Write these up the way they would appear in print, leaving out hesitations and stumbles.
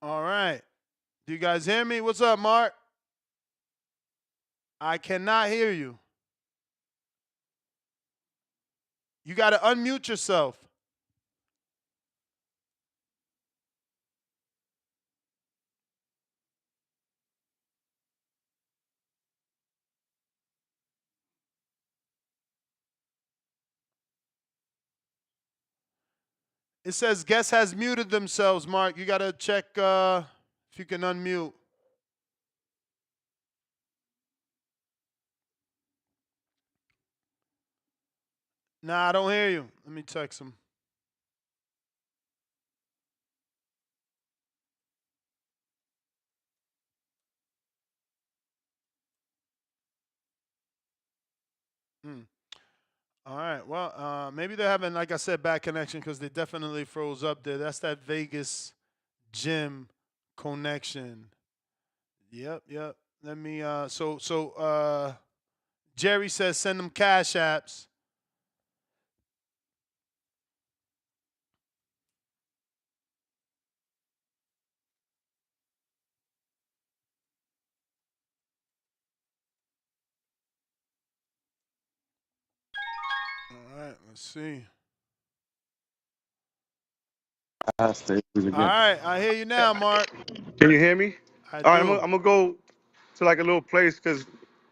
All right. Do you guys hear me? What's up, Mark? I cannot hear you. You got to unmute yourself. It says guest has muted themselves, Mark. You got to check if you can unmute. Nah, I don't hear you. Let me text him. Hmm. All right. Well, maybe they're having, like I said, bad connection because they definitely froze up there. That's that Vegas gym connection. Yep, yep. Let me. Jerry says send them cash apps. All right. Let's see. All Again. right. I hear you now, Mark. Can you hear me? I All right, I'm do. gonna go to like a little place because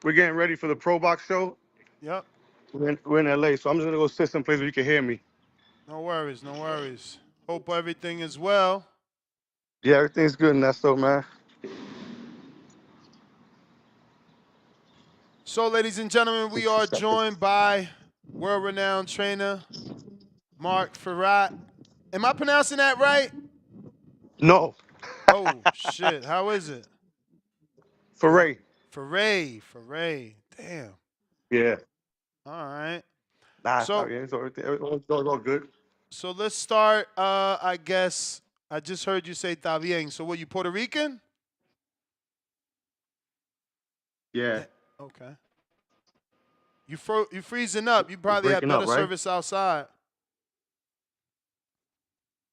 we're getting ready for the Probox show. Yep. We're in LA, so I'm just gonna go sit someplace where you can hear me. No worries. No worries. Hope everything is well. Yeah, everything's good in that stuff, man. So, ladies and gentlemen, we are 60 seconds. joined by world renowned trainer Marc Farrait. Am I pronouncing that right? No, Oh, shit. How is it? for Ray. Farrait. Farrait. Damn. Yeah. All right. Nah, it's all, So, yeah, it's all good. so let's start. I guess I just heard you say "está bien." So, what, you Puerto Rican? Yeah. Yeah. Okay. You freezing up. You It's probably have breaking up, better right? service outside.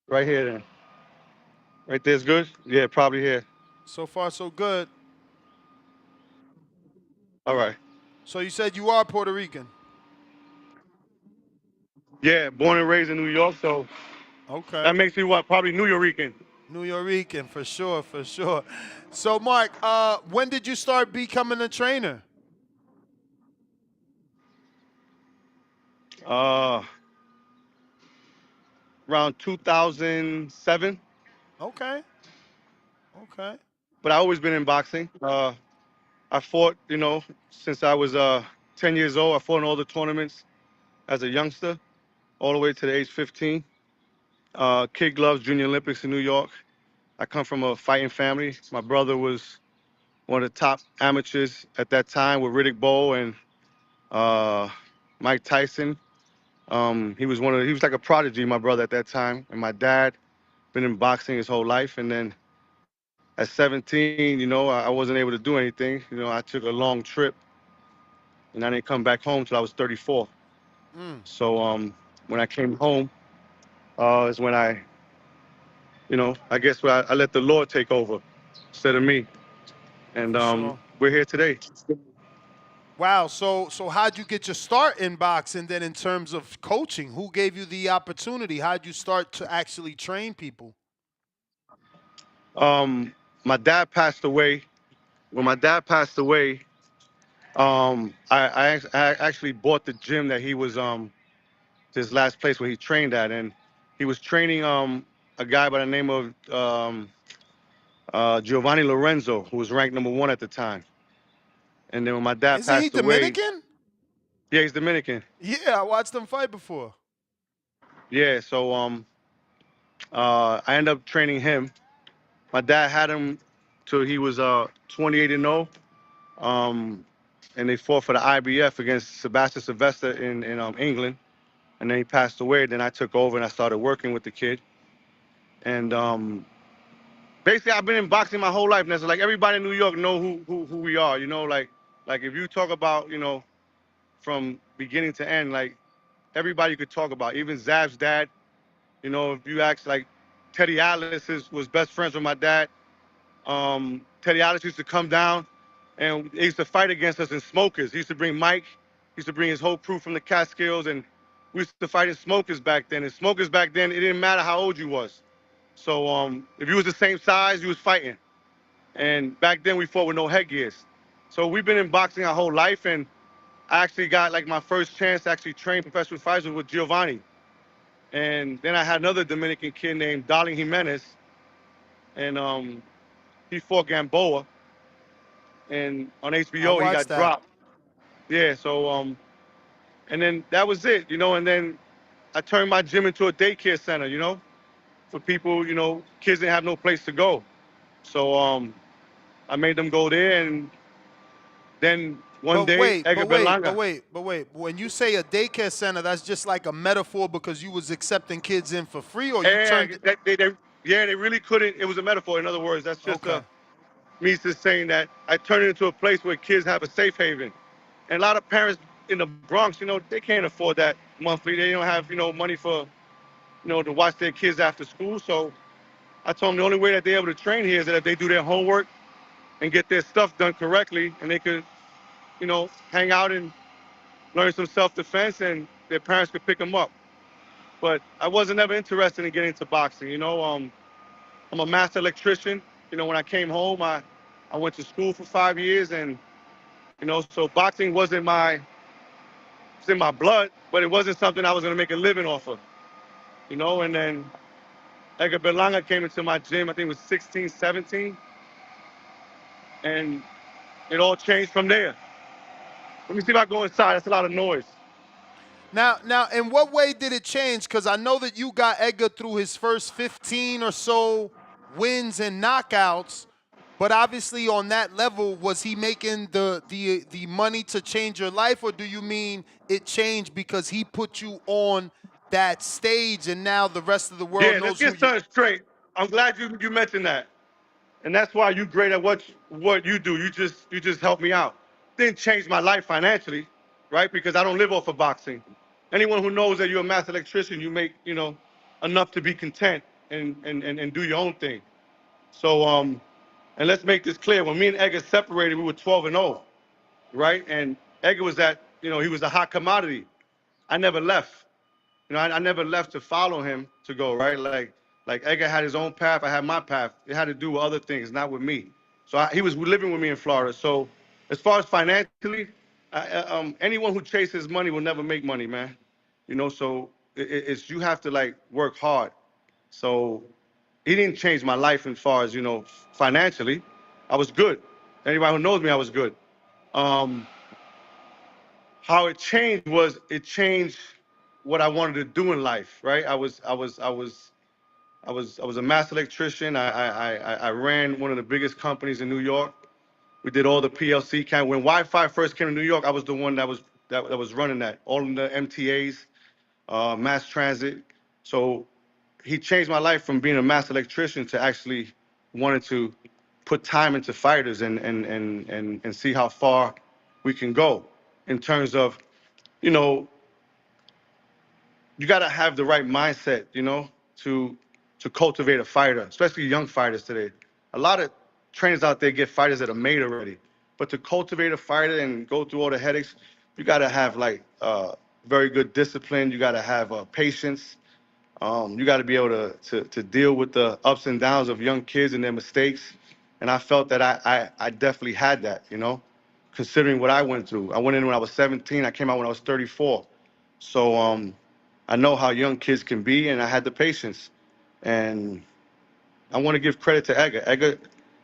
Right here, then. Right there's good. Yeah, probably here. So far, so good. All right. So you said you are Puerto Rican. Yeah, born and raised in New York, so that Okay. makes me what? Probably New Yorican. New Yorican for sure, for sure. So Mark, when did you start becoming a trainer? Uh, around 2007. Okay. Okay. But I always been in boxing. I fought, since I was 10 years old. I fought in all the tournaments as a youngster, all the way to the age 15. Kid gloves, Junior Olympics in New York. I come from a fighting family. My brother was one of the top amateurs at that time with Riddick Bowe and uh, Mike Tyson. He was like a prodigy, my brother at that time. And my dad been in boxing his whole life. And then at 17, I wasn't able to do anything. I took a long trip and I didn't come back home till I was 34. Mm, So when I came home, is when I guess I let the Lord take over instead of me. And for sure. we're here today. Wow. So how'd you get your start in boxing then in terms of coaching? Who gave you the opportunity? How'd you start to actually train people? Um, my dad passed away. When my dad passed away, I actually bought the gym that he was his last place where he trained at, and he was training a guy by the name of Giovanni Lorenzo, who was ranked number one at the time. And then when my dad Isn't he passed away, Dominican? yeah, he's Dominican. Yeah, I watched them fight before. Yeah, so I ended up training him. My dad had him till he was 28 and 0. And they fought for the IBF against Sebastian Sylvester in England. And then he passed away. Then I took over and I started working with the kid. And basically, I've been in boxing my whole life. And it's like everybody in New York know who we are. Like if you talk about from beginning to end, like everybody you could talk about. Even Zav's dad. If you ask like Teddy Atlas was best friends with my dad. Teddy Atlas used to come down, and they used to fight against us in smokers. He used to bring Mike. He used to bring his whole crew from the Catskills, and we used to fight in smokers back then. And smokers back then, it didn't matter how old you was. So if you was the same size, you was fighting. And back then, we fought with no headgears. So we've been in boxing our whole life, and I actually got like my first chance to actually train professional fighters with Giovanni. And then I had another Dominican kid named Darling Jimenez, and he fought Gamboa, and on I HBO he watched got that. dropped. Yeah, so and then that was it, and then I turned my gym into a daycare center, for people, kids didn't have no place to go. So I made them go there, and then one But day wait, Edgar but wait, but Berlanga. wait, but wait. When you say a daycare center, that's just like a metaphor because you was accepting kids in for free, or you And turned. yeah, they really couldn't. It was a metaphor. In other words, that's just Okay. me just saying that I turned it into a place where kids have a safe haven. And a lot of parents in the Bronx, they can't afford that monthly. They don't have, money for, to watch their kids after school. So I told them the only way that they're able to train here is that if they do their homework and get their stuff done correctly, and they could, hang out and learn some self-defense, and their parents could pick them up. But I wasn't ever interested in getting into boxing. I'm a master electrician. When I came home, I went to school for 5 years, and so boxing it's in my blood, but it wasn't something I was gonna make a living off of. And then Edgar Berlanga came into my gym. I think it was 16, 17, and it all changed from there. Let me see if I go inside. That's a lot of noise. Now, in what way did it change? Because I know that you got Edgar through his first 15 or so wins and knockouts, but obviously on that level, was he making the money to change your life, or do you mean it changed because he put you on that stage and now the rest of the world Yeah, let's knows who get you? started straight. I'm glad you mentioned that. And that's why you're great at what you do. You just help me out. Didn't change my life financially, right? Because I don't live off of boxing. Anyone who knows that you're a master electrician, you make enough to be content and do your own thing. So and let's make this clear. When me and Edgar separated, we were 12-0, right? And Edgar was he was a hot commodity. I never left. I never left to follow him to go, right? Like Edgar had his own path, I had my path. It had to do with other things, not with me. So he was living with me in Florida. So as far as financially, anyone who chases money will never make money, man. So it's you have to like work hard. So he didn't change my life as far as financially. I was good. Anybody who knows me, I was good. Um, how it changed was it changed what I wanted to do in life, right? I was a master electrician. I ran one of the biggest companies in New York. We did all the PLC when Wi-Fi first came to New York. I was the one that was running that, all of the MTAs, mass transit. So he changed my life from being a master electrician to actually wanting to put time into fighters and see how far we can go in terms of, you know, you got to have the right mindset, to cultivate a fighter, especially young fighters today. A lot of trainers out there get fighters that are made already, but to cultivate a fighter and go through all the headaches, you got to have like very good discipline. You got to have patience. You got to be able to deal with the ups and downs of young kids and their mistakes. And I felt that I definitely had that, considering what I went through. I went in when I was 17. I came out when I was 34. So I know how young kids can be, and I had the patience. And I want to give credit to Edgar.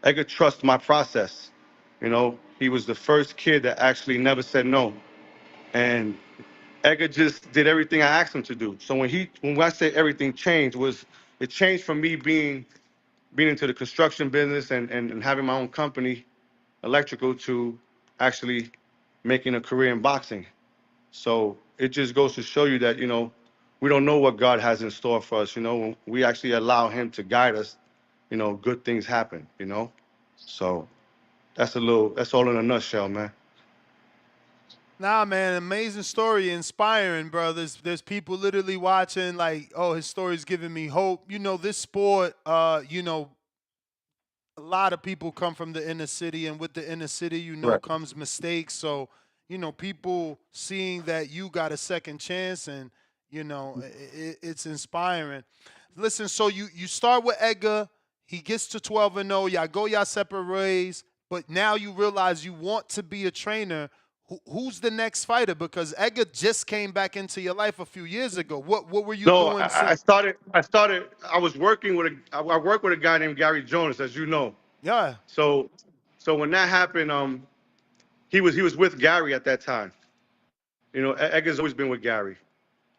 Edgar trusts my process. He was the first kid that actually never said no. And Edgar just did everything I asked him to do. So when I say everything changed, it changed from me being into the construction business and having my own company, electrical, to actually making a career in boxing. So it just goes to show you that, we don't know what God has in store for us. When we actually allow him to guide us, good things happen. So that's all in a nutshell, man. Nah, man, amazing story, inspiring, bro. There's people literally watching, like, oh, his story's giving me hope. This sport, a lot of people come from the inner city, and with the inner city, Correct. comes mistakes. So, people seeing that you got a second chance, and it's inspiring. Listen, so you start with Edgar. He gets to 12-0. Y'all go y'all separate ways, but now you realize you want to be a trainer. Who's the next fighter? Because Edgar just came back into your life a few years ago. What were you No, doing I since? started. I was working with I work with a guy named Gary Jonas, as you know. Yeah. So, so when that happened, he was with Gary at that time. Edgar's always been with Gary.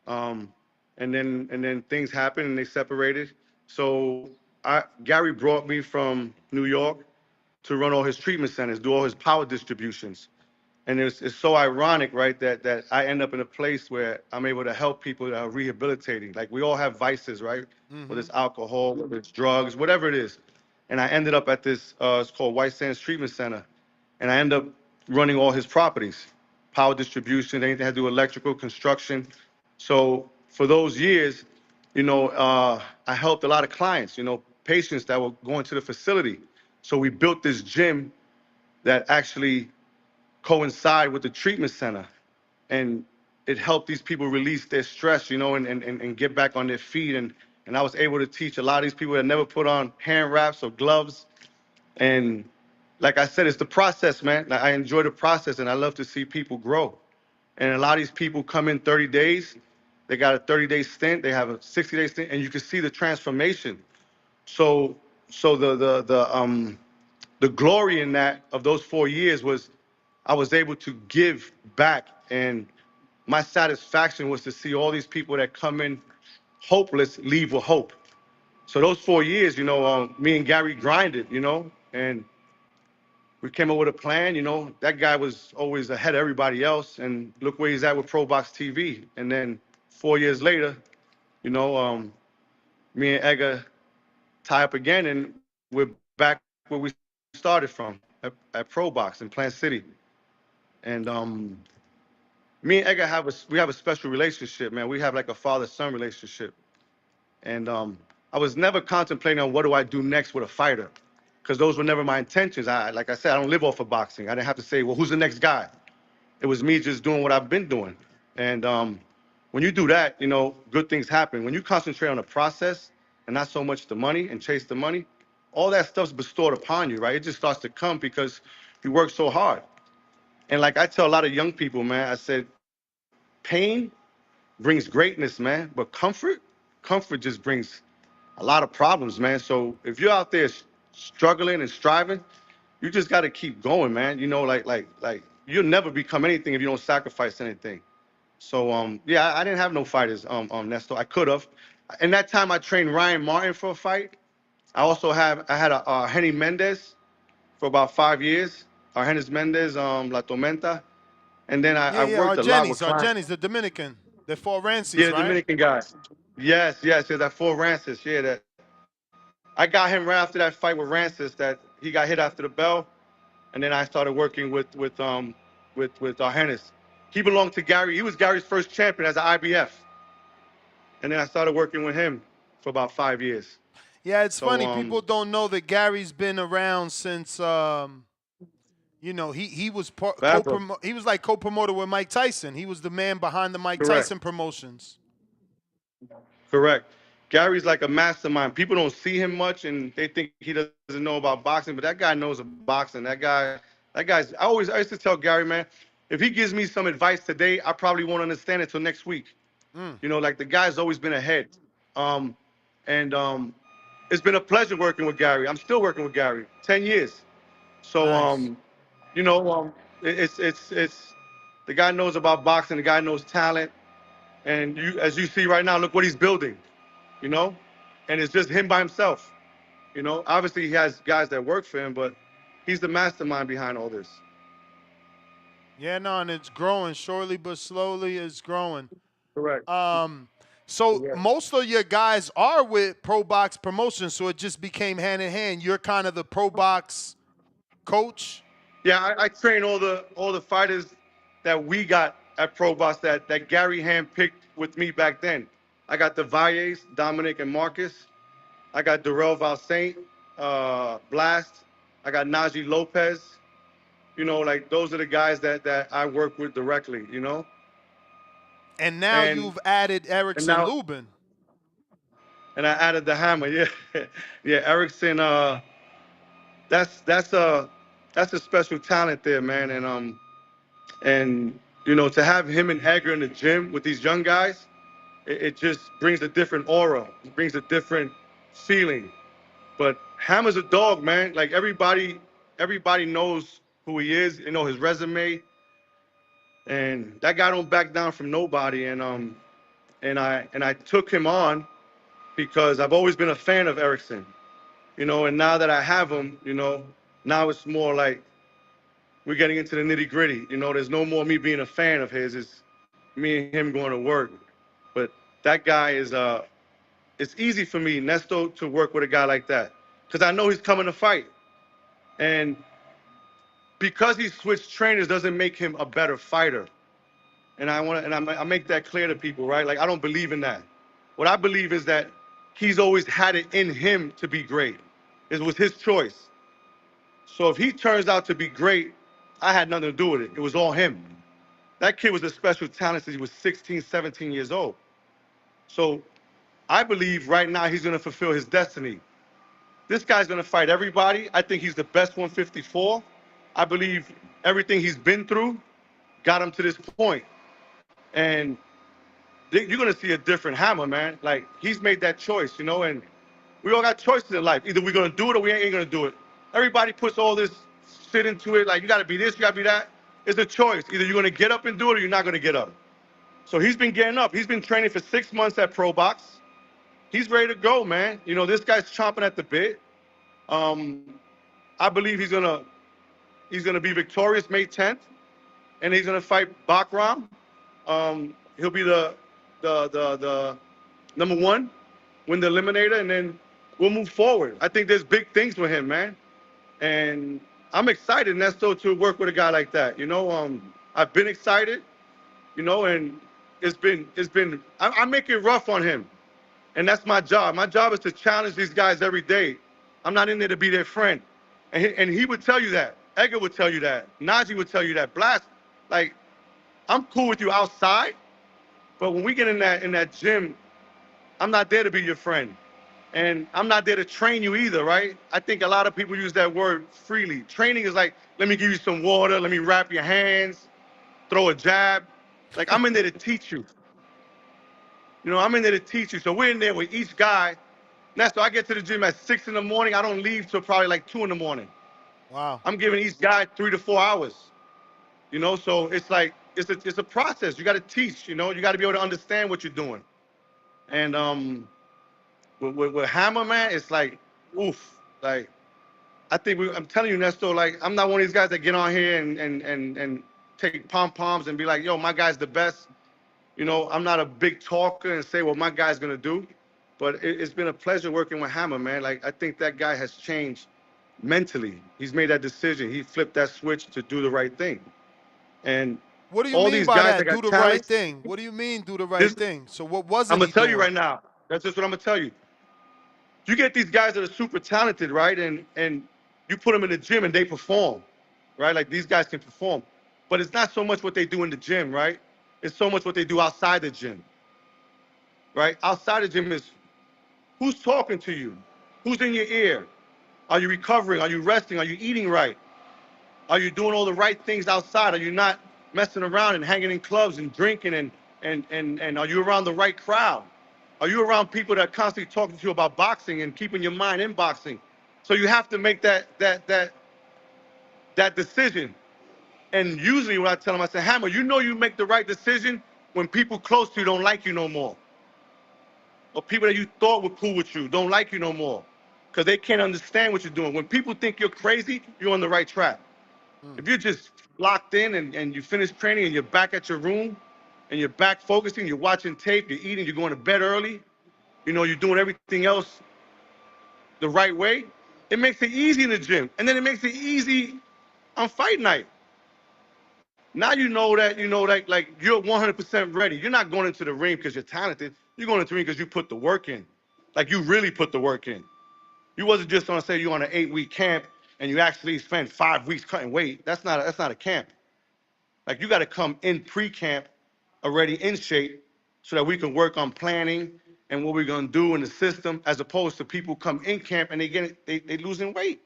Um, and then things happened and they separated. So Gary brought me from New York to run all his treatment centers, do all his power distributions. And it's so ironic, right, that I end up in a place where I'm able to help people that are rehabilitating. Like we all have vices, right? Whether Mm-hmm. it's alcohol, whether it's drugs, whatever it is. And I ended up at this, it's called White Sands Treatment Center, and I end up running all his properties, power distribution, anything that had to do with electrical construction. So for those years, I helped a lot of clients, patients that were going to the facility. So we built this gym that actually coincide with the treatment center, and it helped these people release their stress, and get back on their feet. And I was able to teach a lot of these people that never put on hand wraps or gloves. And like I said, it's the process, man. Like, I enjoy the process, and I love to see people grow. And a lot of these people come in 30 days. They got a 30-day stint. They have a 60-day stint, and you can see the transformation. So, so the glory in that of those 4 years was I was able to give back, and my satisfaction was to see all these people that come in hopeless leave with hope. So those 4 years, me and Gary grinded, and we came up with a plan. That guy was always ahead of everybody else, and look where he's at with Probox TV. And then 4 years later, you know, um, me and Edgar tie up again, and we're back where we started from at Probox in Plant City. And me and Edgar we have a special relationship, man. We have like a father-son relationship. And I was never contemplating on what do I do next with a fighter, because those were never my intentions. Like I said, I don't live off of boxing. I didn't have to say, well, who's the next guy? It was me just doing what I've been doing. And when you do that, good things happen. When you concentrate on the process and not so much the money and chase the money, all that stuff's bestowed upon you, right? It just starts to come because you work so hard. And like I tell a lot of young people, man, I said, pain brings greatness, man, but comfort just brings a lot of problems, man. So if you're out there struggling and striving, you just got to keep going, man. Like you'll never become anything if you don't sacrifice anything. So yeah, I didn't have no fighters, Nestor. I could have. In that time, I trained Ryan Martin for a fight. I had a Henny Mendez for about 5 years. Hennis Mendez, La Tormenta, and then Yeah, I yeah. worked a lot with clients. Argenis, the Dominican. They fought Yeah, Rancies, the right? Dominican guy. Yes, yeah, that Fort Rancis. Yeah, that I got him right after that fight with Rancis. That he got hit after the bell, and then I started working with Hennis. He belonged to Gary. He was Gary's first champion as an IBF, and then I started working with him for about 5 years. Yeah, it's So funny. People don't know that Gary's been around since he was forever. he was like co-promoter with Mike Tyson. He was the man behind the Mike Correct. Tyson promotions. Correct. Gary's like a mastermind. People don't see him much, and they think he doesn't know about boxing, but that guy knows about boxing. That guy's. I used to tell Gary, man, if he gives me some advice today, I probably won't understand it till next week. Mm, Like the guy's always been ahead. Um, and it's been a pleasure working with Gary. I'm still working with Gary. 10 years. So nice. it's the guy knows about boxing. The guy knows talent, and as you see right now, look what he's building. You know, and it's just him by himself. Obviously he has guys that work for him, but he's the mastermind behind all this. Yeah, no, and it's growing surely but slowly. It's growing. Correct. Um, so Correct. most of your guys are with Pro Box Promotions, so it just became hand in hand. You're kind of the Pro Box coach. Yeah, I train all the fighters that we got at Probox that Gary hand picked with me back then. I got the Valles, Dominic and Marcus. I got Darrell Valsaint, Blast. I got Najee Lopez. You know, like those are the guys that I work with directly. You know, And now and you've added and Erickson now Lubin. and I added the hammer. Yeah, yeah. Erickson. That's that's a special talent there, man. And you know, to have him and Edgar in the gym with these young guys, it just brings a different aura. It brings a different feeling. But Hammer's a dog, man. Like everybody knows who he is. You know his resume, and that guy don't back down from nobody. And I took him on because I've always been a fan of Erickson. You know, and now that I have him, you know, now it's more like we're getting into the nitty gritty. You know, there's no more me being a fan of his. It's me and him going to work. But that guy is it's easy for me, Nesto, to work with a guy like that because I know he's coming to fight. And because he switched trainers doesn't make him a better fighter. And I make that clear to people, right? Like I don't believe in that. What I believe is that he's always had it in him to be great. It was his choice. So if he turns out to be great, I had nothing to do with it. It was all him. That kid was a special talent since he was 16, 17 years old. So I believe right now he's going to fulfill his destiny. This guy's going to fight everybody. I think he's the best 154. I believe everything he's been through got him to this point. And you're going to see a different Hammer, man. Like, he's made that choice, you know, and we all got choices in life. Either we're going to do it or we ain't going to do it. Everybody puts all this shit into it. Like, you got to be this, you got to be that. It's a choice. Either you're going to get up and do it or you're not going to get up. So he's been getting up. He's been training for 6 months at Probox. He's ready to go, man. You know, this guy's chomping at the bit. I believe he's gonna be victorious May 10th, and he's gonna fight Bakram. He'll be the number one, win the eliminator, and then we'll move forward. I think there's big things with him, man, and I'm excited, Nesto, to work with a guy like that. You know, I've been excited, you know, and I make it rough on him. And that's my job. My job is to challenge these guys every day. I'm not in there to be their friend. And he would tell you that. Edgar would tell you that. Najee would tell you that. Blast, like, I'm cool with you outside, but when we get in that gym, I'm not there to be your friend. And I'm not there to train you either, right? I think a lot of people use that word freely. Training is like, let me give you some water, let me wrap your hands, throw a jab. Like, I'm in there to teach you. You know, I'm in there to teach you. So we're in there with each guy. Nesto, I get to the gym at 6 in the morning. I don't leave till probably like 2 in the morning. Wow. I'm giving each guy 3 to 4 hours. You know, so it's like it's a process. You got to teach. You know, you got to be able to understand what you're doing. And with Hammer, man, it's like, oof. Like, I'm telling you, Nesto, like, I'm not one of these guys that get on here and take pom poms and be like, yo, my guy's the best. You know, I'm not a big talker and say what my guy's gonna do, but it's been a pleasure working with Hammer, man. Like, I think that guy has changed mentally. He's made that decision. He flipped that switch to do the right thing. And What do you all mean these by guys that that? Do got the right talents, thing. What do you mean do the right this thing? So what I'm wasn't gonna he tell you doing? right now. That's just what I'm gonna tell you. You get these guys that are super talented, right? And you put them in the gym and they perform, right? Like, these guys can perform, but it's not so much what they do in the gym, right? It's so much what they do outside the gym, right? Outside the gym is who's talking to you, who's in your ear, are you recovering, are you resting, are you eating right, are you doing all the right things outside, are you not messing around and hanging in clubs and drinking and are you around the right crowd? Are you around people that are constantly talking to you about boxing and keeping your mind in boxing? So you have to make that decision. And usually when I tell them, I say, Hammer, you know you make the right decision when people close to you don't like you no more. Or people that you thought were cool with you don't like you no more. Because they can't understand what you're doing. When people think you're crazy, you're on the right track. Mm. If you're just locked in and you finish training and you're back at your room and you're back focusing, you're watching tape, you're eating, you're going to bed early, you know, you're doing everything else the right way, it makes it easy in the gym. And then it makes it easy on fight night. Now you know that like you're 100% ready. You're not going into the ring because you're talented. You're going into the ring because you put the work in. Like you really put the work in. You wasn't just gonna say you're on an 8-week camp and you actually spend 5 weeks cutting weight. That's not a camp. Like you got to come in pre-camp already in shape so that we can work on planning and what we're gonna do in the system, as opposed to people come in camp and they losing weight.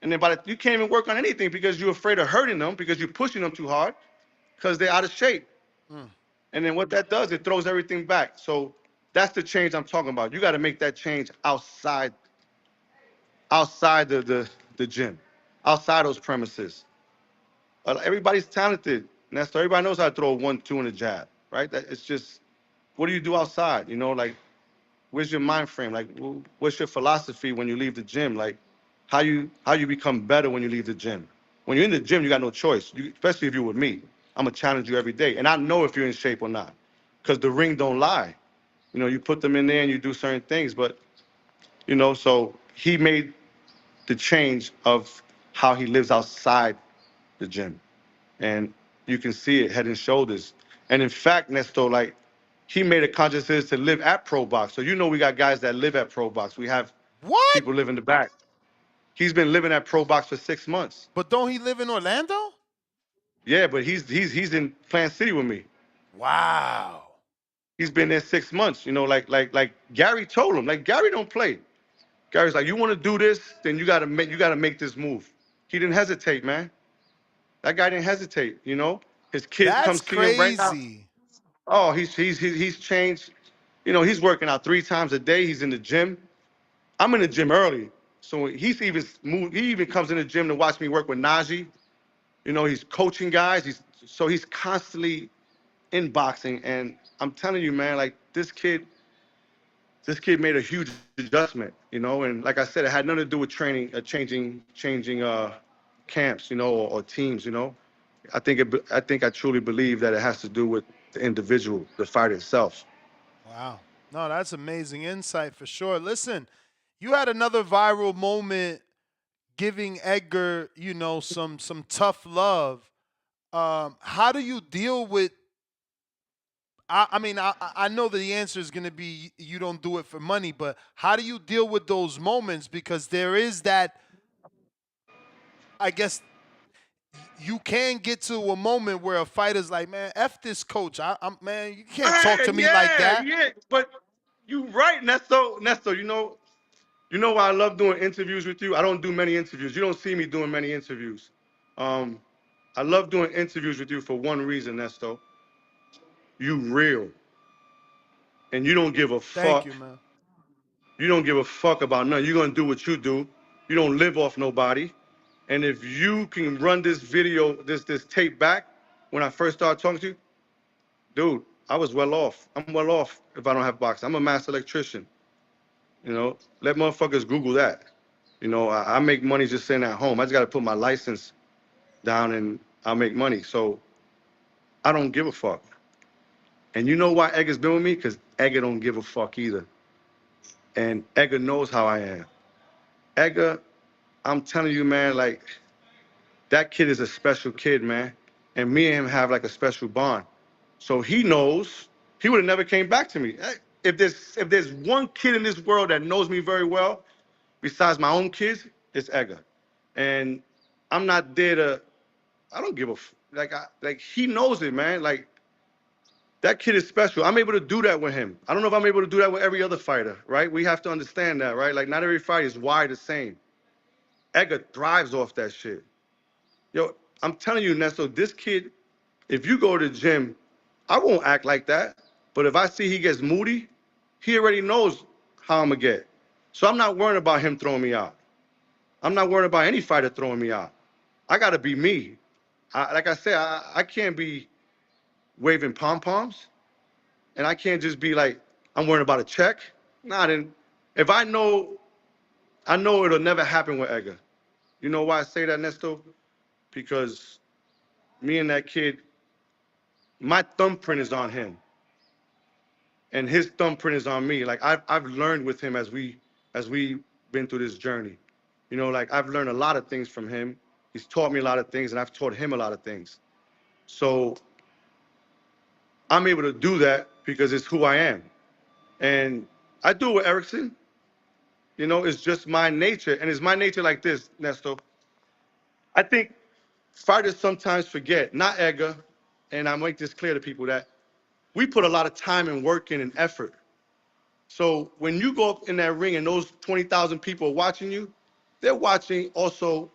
And then you can't even work on anything because you're afraid of hurting them because you're pushing them too hard because they're out of shape. Mm. And then what that does, it throws everything back. So that's the change I'm talking about. You got to make that change outside the gym, outside those premises. Everybody's talented. Nestor, everybody knows how to throw a 1-2 and a jab, right? That it's just, what do you do outside? You know, like where's your mind frame? Like what's your philosophy when you leave the gym? Like how you become better when you leave the gym. When you're in the gym, you got no choice. Especially if you're with me, I'm gonna challenge you every day, and I know if you're in shape or not, because the ring don't lie. You know, you put them in there and you do certain things, but so he made the change of how he lives outside the gym, and you can see it head and shoulders. And in fact, Nesto, like he made a conscious decision to live at Pro Box. So we got guys that live at Pro Box. We have What? people live in the back. He's been living at Pro Box for 6 months. But don't he live in Orlando? Yeah, but he's in Plant City with me. Wow. He's been there 6 months. Like Gary told him. Like Gary don't play. Gary's like, you want to do this, then you gotta make this move. He didn't hesitate, man. That guy didn't hesitate. His kids come That's see him right now. crazy. Oh, he's changed. He's working out 3 times a day. He's in the gym. I'm in the gym early, so he's even moved. He even comes in the gym to watch me work with Najee. He's coaching guys. He's constantly in boxing, and I'm telling you, man, like this kid made a huge adjustment. And like I said, it had nothing to do with training, changing camps, or teams. I truly believe that it has to do with the individual, the fight itself. Wow. No, that's amazing insight for sure. Listen, you had another viral moment giving Edgar, some tough love. How do you deal with? I mean, I know that the answer is going to be you don't do it for money, but how do you deal with those moments? Because there is that, I guess, you can get to a moment where a fighter's like, man, F this coach. I'm man, you can't talk to me like Yeah, that. yeah. But you right, Nesto. You know why I love doing interviews with you? I don't do many interviews. You don't see me doing many interviews. Um, I love doing interviews with you for one reason, Nesto. You real, and you don't give a Thank fuck. you, man. You don't give a fuck about nothing. You're gonna do what you do. You don't live off nobody. And if you can run this video, this tape back, when I first started talking to you, dude, I was well off. I'm well off if I don't have boxing. I'm a master electrician. Let motherfuckers Google that. I make money just sitting at home. I just got to put my license down and I'll make money. So I don't give a fuck. And you know why Edgar's been with me? Because Edgar don't give a fuck either. And Edgar knows how I am. Edgar, I'm telling you, man, like that kid is a special kid, man. And me and him have like a special bond. So he knows he would have never came back to me. If there's one kid in this world that knows me very well, besides my own kids, it's Edgar. And I'm not there to. I don't give a like he knows it, man. Like that kid is special. I'm able to do that with him. I don't know if I'm able to do that with every other fighter, right? We have to understand that, right? Like not every fighter is wired the same. Edgar thrives off that shit. Yo, I'm telling you, Nesto, this kid, if you go to the gym, I won't act like that. But if I see he gets moody, he already knows how I'm gonna get. So I'm not worrying about him throwing me out. I'm not worried about any fighter throwing me out. I gotta be me. Like I said, I can't be waving pom poms, and I can't just be like I'm worrying about a check. Nah, then if I know it'll never happen with Edgar. You know why I say that, Nesto? Because me and that kid, my thumbprint is on him, and his thumbprint is on me. Like I've learned with him as we been through this journey. Like I've learned a lot of things from him. He's taught me a lot of things, and I've taught him a lot of things. So I'm able to do that because it's who I am. And I do it with Erickson. It's just my nature. And it's my nature like this, Nesto. I think fighters sometimes forget, not Edgar, and I make this clear to people that we put a lot of time and work in and effort. So when you go up in that ring and those 20,000 people are watching you, they're watching also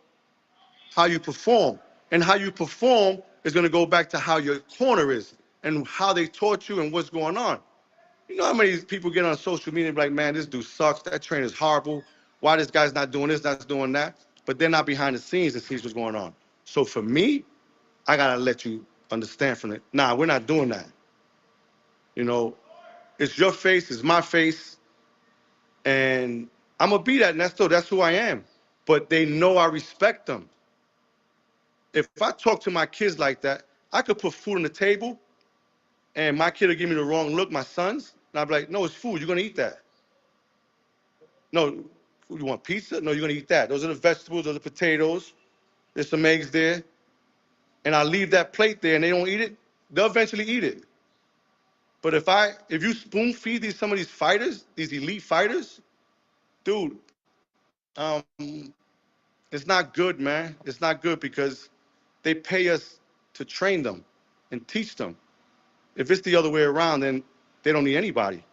how you perform. And how you perform is going to go back to how your corner is and how they taught you and what's going on. You know how many people get on social media and be like, man, this dude sucks. That trainer's horrible. Why this guy's not doing this, not doing that? But they're not behind the scenes and sees what's going on. So for me, I got to let you understand from it. Nah, we're not doing that. You know, it's your face, it's my face. And I'm going to be that, and that's who I am. But they know I respect them. If I talk to my kids like that, I could put food on the table and my kid will give me the wrong look, my sons, and I'll be like, no, it's food. You're going to eat that. No, you want pizza? No, you're going to eat that. Those are the vegetables, those are the potatoes. There's some eggs there. And I leave that plate there and they don't eat it, they'll eventually eat it. But if you spoon feed some of these fighters, these elite fighters, dude, it's not good, man. It's not good because they pay us to train them and teach them. If it's the other way around, then they don't need anybody.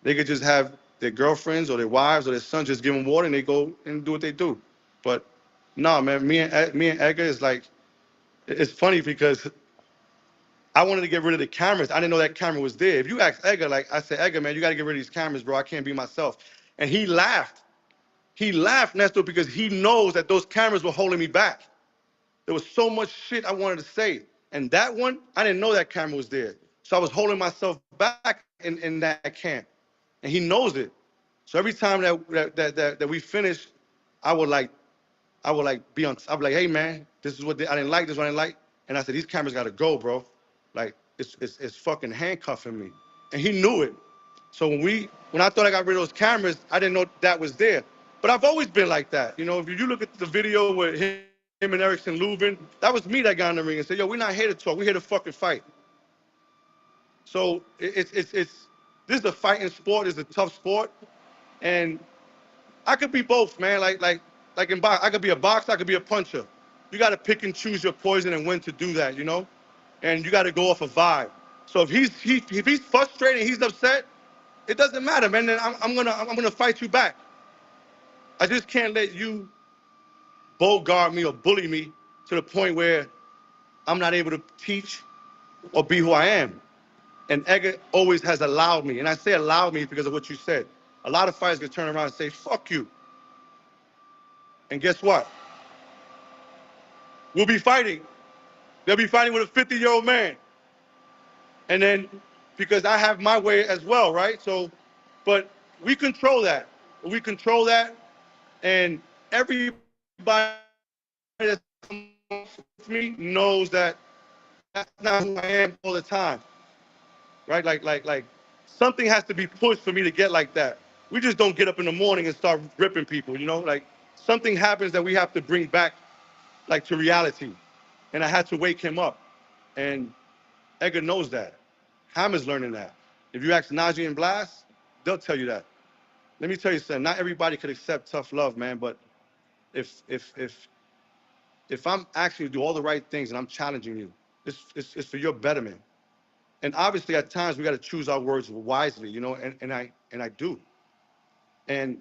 They could just have their girlfriends or their wives or their sons just give them water and they go and do what they do. But no, man, me and Edgar is like, it's funny because I wanted to get rid of the cameras. I didn't know that camera was there. If you ask Edgar, like I said, Edgar, man, you got to get rid of these cameras, bro. I can't be myself. And he laughed. He laughed, Nestor, because he knows that those cameras were holding me back. There was so much shit I wanted to say. And that one, I didn't know that camera was there. So I was holding myself back in that camp. And he knows it. So every time that we finished, I would like I'd be like, hey man, this is what I didn't like, this is what I didn't like. And I said, these cameras gotta go, bro. Like it's fucking handcuffing me. And he knew it. So when I thought I got rid of those cameras, I didn't know that was there. But I've always been like that. If you look at the video with him and Erickson Lubin, that was me that got in the ring and said, yo, we're not here to talk, we're here to fucking fight. So this is a fighting sport, it's a tough sport. And I could be both, man. Like in box, I could be a boxer, I could be a puncher. You got to pick and choose your poison and when to do that, And you got to go off a vibe. So if he's frustrated, and he's upset, it doesn't matter, man. Then I'm gonna fight you back. I just can't let you bogart me or bully me to the point where I'm not able to teach or be who I am. And Edgar always has allowed me, and I say allowed me because of what you said. A lot of fighters can turn around and say, fuck you. And guess what? We'll be fighting. They'll be fighting with a 50-year-old man. And then, because I have my way as well, right? So, but we control that. We control that. And everybody that's with me knows that that's not who I am all the time. Right? Like something has to be pushed for me to get like that. We just don't get up in the morning and start ripping people, Like something happens that we have to bring back like to reality. And I had to wake him up. And Edgar knows that. Hammer's learning that. If you ask Najee and Blast, they'll tell you that. Let me tell you something. Not everybody could accept tough love, man. But if if if if I'm actually do all the right things and I'm challenging you, it's for your betterment. And obviously, at times we got to choose our words wisely, and I do. And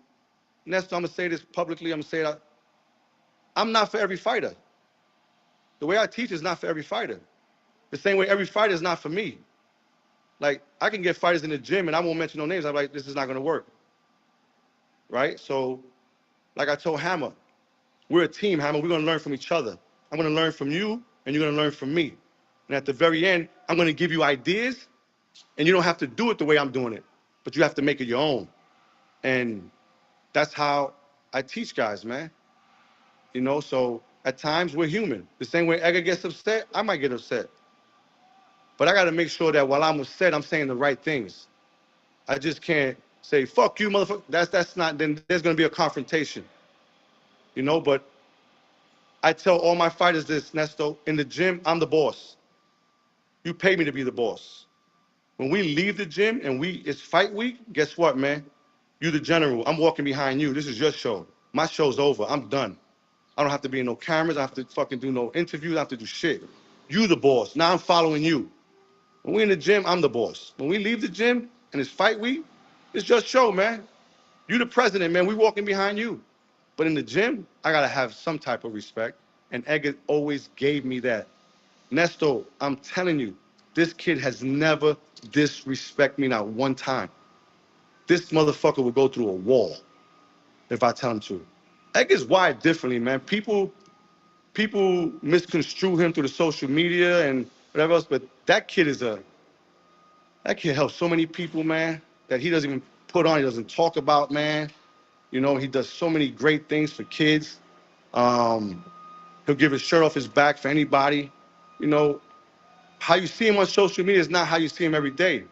Nestor, I'm gonna say this publicly. I'm gonna say that I'm not for every fighter. The way I teach is not for every fighter. The same way every fighter is not for me. Like, I can get fighters in the gym and I won't mention no names. I'm like, this is not going to work. Right? So, like I told Hammer, we're a team, Hammer. We're going to learn from each other. I'm going to learn from you and you're going to learn from me. And at the very end, I'm going to give you ideas and you don't have to do it the way I'm doing it, but you have to make it your own. And that's how I teach guys, man. So at times we're human. The same way Edgar gets upset, I might get upset. But I got to make sure that while I'm upset, I'm saying the right things. I just can't say, fuck you, motherfucker. That's not, then there's going to be a confrontation. But I tell all my fighters this, Nesto, in the gym, I'm the boss. You pay me to be the boss. When we leave the gym and it's fight week, guess what, man? You the general. I'm walking behind you. This is your show. My show's over. I'm done. I don't have to be in no cameras. I have to fucking do no interviews. I have to do shit. You the boss. Now I'm following you. When we in the gym, I'm the boss. When we leave the gym and it's fight week, it's just show, man. You the president, man. We walking behind you. But in the gym, I gotta have some type of respect. And Edgar always gave me that. Nesto, I'm telling you, this kid has never disrespect me not one time. This motherfucker would go through a wall if I tell him to. Edgar's wired differently, man. People misconstrue him through the social media and whatever else, but that kid helps so many people, man, that he doesn't even put on, he doesn't talk about, man. You know, he does so many great things for kids. Um, he'll give his shirt off his back for anybody. You know, how you see him on social media is not how you see him every day.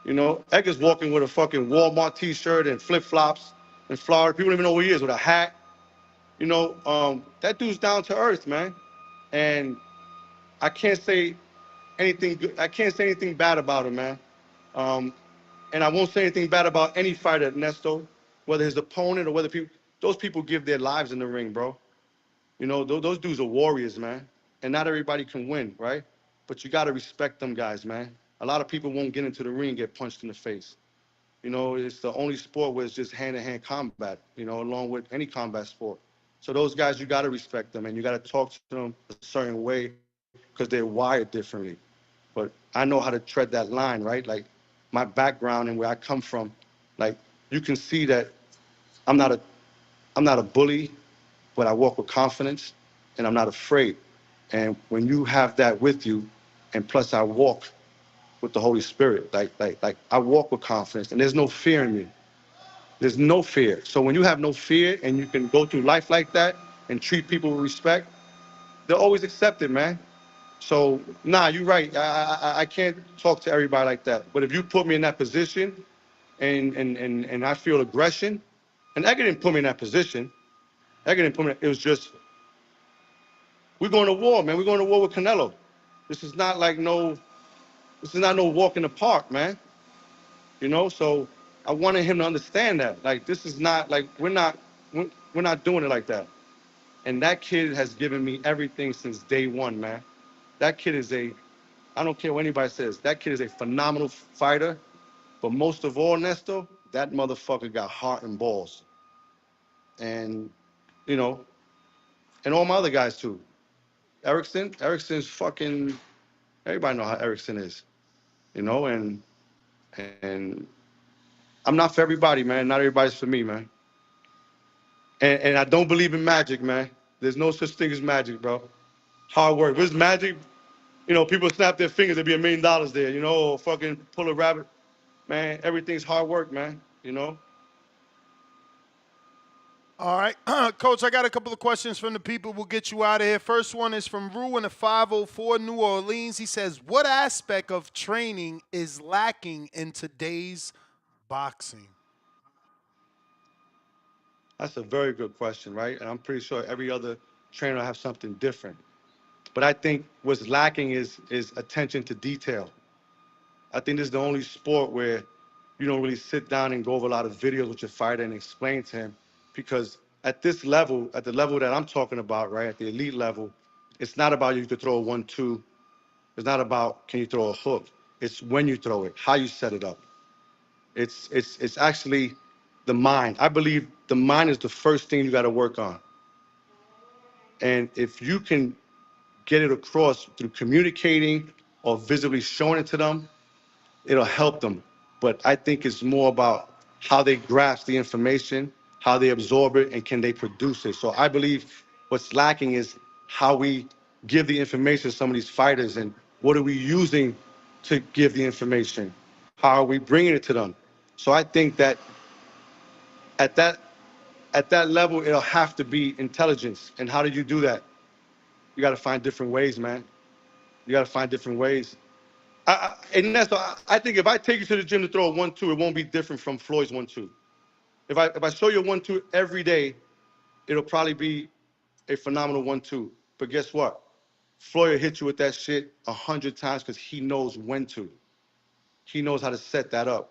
You know, Edgar's walking with a fucking Walmart t-shirt and flip-flops in Florida. People don't even know who he is, with a hat. You know, that dude's down to earth, man. And I can't say anything good. I can't say anything bad about him, man. Um, and I won't say anything bad about any fighter, Ernesto, whether his opponent or whether people. Those people give their lives in the ring, bro. You know, those dudes are warriors, man. And not everybody can win, right? But you got to respect them guys, man. A lot of people won't get into the ring and get punched in the face. You know, it's the only sport where it's just hand-to-hand combat, you know, along with any combat sport. So those guys, you got to respect them and you got to talk to them a certain way because they're wired differently. But I know how to tread that line, right? Like my background and where I come from, like you can see that I'm not a I'm not a bully, but I walk with confidence and I'm not afraid. And when you have that with you, and plus I walk with the Holy Spirit, like I walk with confidence and there's no fear in me. There's no fear. So when you have no fear and you can go through life like that and treat people with respect, they'll always accept it, man. So nah, you're right. I can't talk to everybody like that. But if you put me in that position and I feel aggression, and Edgar didn't put me in that position. Edgar didn't put me. It was just we're going to war, man. We're going to war with Canelo. This is not like no. This is not no walk in the park, man. You know. So I wanted him to understand that. Like this is not like we're not doing it like that. And that kid has given me everything since day one, man. That kid is a. I don't care what anybody says. That kid is a phenomenal fighter. But most of all, Nesto, that motherfucker got heart and balls. And you know, and all my other guys too. Erickson's fucking. Everybody know how Erickson is, you know, and I'm not for everybody, man. Not everybody's for me, man. And I don't believe in magic, man. There's no such thing as magic, bro. Hard work. What's magic? You know, people snap their fingers, there'd be $1 million there, you know, or fucking pull a rabbit. Man, everything's hard work, man. You know. All right, Coach, I got a couple of questions from the people. We'll get you out of here. First one is from Rue in the 504 New Orleans. He says, what aspect of training is lacking in today's boxing? That's a very good question, right? And I'm pretty sure every other trainer will have something different. But I think what's lacking is attention to detail. I think this is the only sport where you don't really sit down and go over a lot of videos with your fighter and explain to him, because at this level, at the level that I'm talking about, right, at the elite level, it's not about you to throw a 1-2. It's not about can you throw a hook. It's when you throw it, how you set it up. It's actually the mind. I believe the mind is the first thing you got to work on. And if you can get it across through communicating or visibly showing it to them, it'll help them. But I think it's more about how they grasp the information, how they absorb it, and can they produce it. So I believe what's lacking is how we give the information to some of these fighters, and what are we using to give the information? How are we bringing it to them? So I think that at that at that level, it'll have to be intelligence. And how do you do that? You got to find different ways, man. You got to find different ways. And that's I think if I take you to the gym to throw a 1-2, it won't be different from Floyd's 1-2. If I show you a 1-2 every day, it'll probably be a phenomenal 1-2. But guess what? Floyd will hit you with that shit 100 times because he knows when to. He knows how to set that up.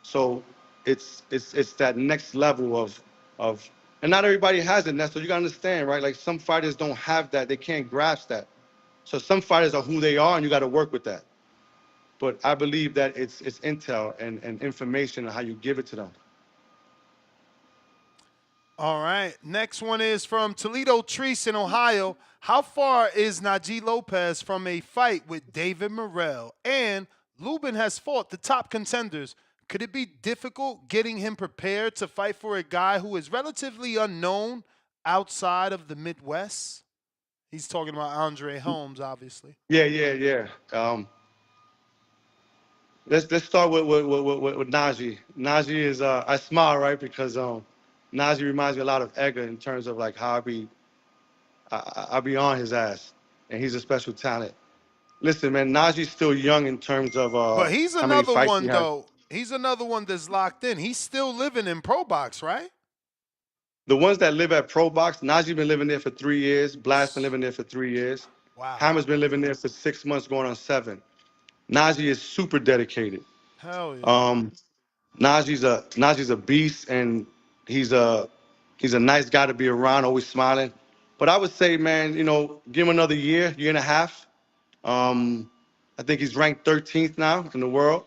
So it's that next level of and not everybody has it. And that's what you gotta understand, right? Like some fighters don't have that, they can't grasp that. So some fighters are who they are and you gotta work with that. But I believe that it's intel and information and how you give it to them. All right. Next one is from Toledo Treese in Ohio. How far is Najee Lopez from a fight with David Morrell? And Lubin has fought the top contenders. Could it be difficult getting him prepared to fight for a guy who is relatively unknown outside of the Midwest? He's talking about Andre Holmes, obviously. Yeah. Let's start with Najee. Najee is I smile, right, because Najee reminds me a lot of Edgar in terms of like how I be on his ass, and he's a special talent. Listen, man, Najee's still young in terms of But he's how many another fights he one, has. though. He's another one that's locked in. He's still living in Pro Box, right? The ones that live at Pro Box, Najee been living there for 3 years. Blast been living there for 3 years. Wow. Hammer's been living there for 6 months, going on 7. Najee is super dedicated. Hell yeah. Um, Najee's a beast, and he's a he's a nice guy to be around, always smiling. But I would say, man, give him another year and a half. Um, I think he's ranked 13th now in the world.